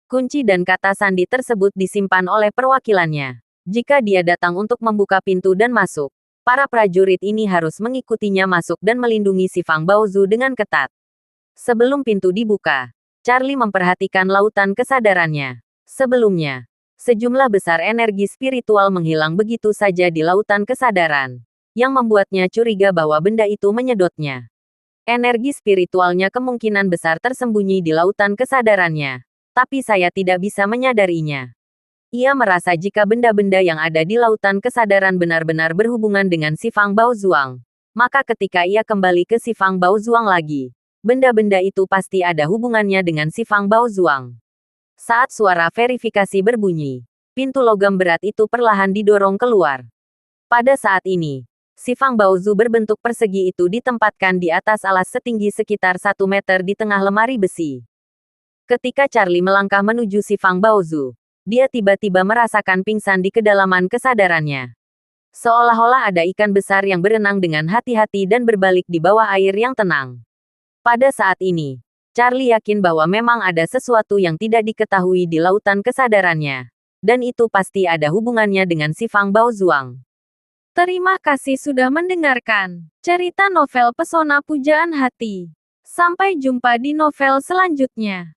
Kunci dan kata sandi tersebut disimpan oleh perwakilannya. Jika dia datang untuk membuka pintu dan masuk, para prajurit ini harus mengikutinya masuk dan melindungi si Fang Baozu dengan ketat. Sebelum pintu dibuka, Charlie memperhatikan lautan kesadarannya. Sebelumnya, sejumlah besar energi spiritual menghilang begitu saja di lautan kesadaran, yang membuatnya curiga bahwa benda itu menyedotnya. Energi spiritualnya kemungkinan besar tersembunyi di lautan kesadarannya, tapi saya tidak bisa menyadarinya. Ia merasa jika benda-benda yang ada di lautan kesadaran benar-benar berhubungan dengan si Fang Baozuang, maka ketika ia kembali ke si Fang Baozuang lagi, benda-benda itu pasti ada hubungannya dengan si Fang Baozuang. Saat suara verifikasi berbunyi, pintu logam berat itu perlahan didorong keluar. Pada saat ini, si Fang Baozu berbentuk persegi itu ditempatkan di atas alas setinggi sekitar 1 meter di tengah lemari besi. Ketika Charlie melangkah menuju si Fang Baozu, dia tiba-tiba merasakan pingsan di kedalaman kesadarannya. Seolah-olah ada ikan besar yang berenang dengan hati-hati dan berbalik di bawah air yang tenang. Pada saat ini, Charlie yakin bahwa memang ada sesuatu yang tidak diketahui di lautan kesadarannya. Dan itu pasti ada hubungannya dengan si Fang Baozuang.
Terima kasih sudah mendengarkan cerita novel Pesona Pujaan Hati. Sampai jumpa di novel selanjutnya.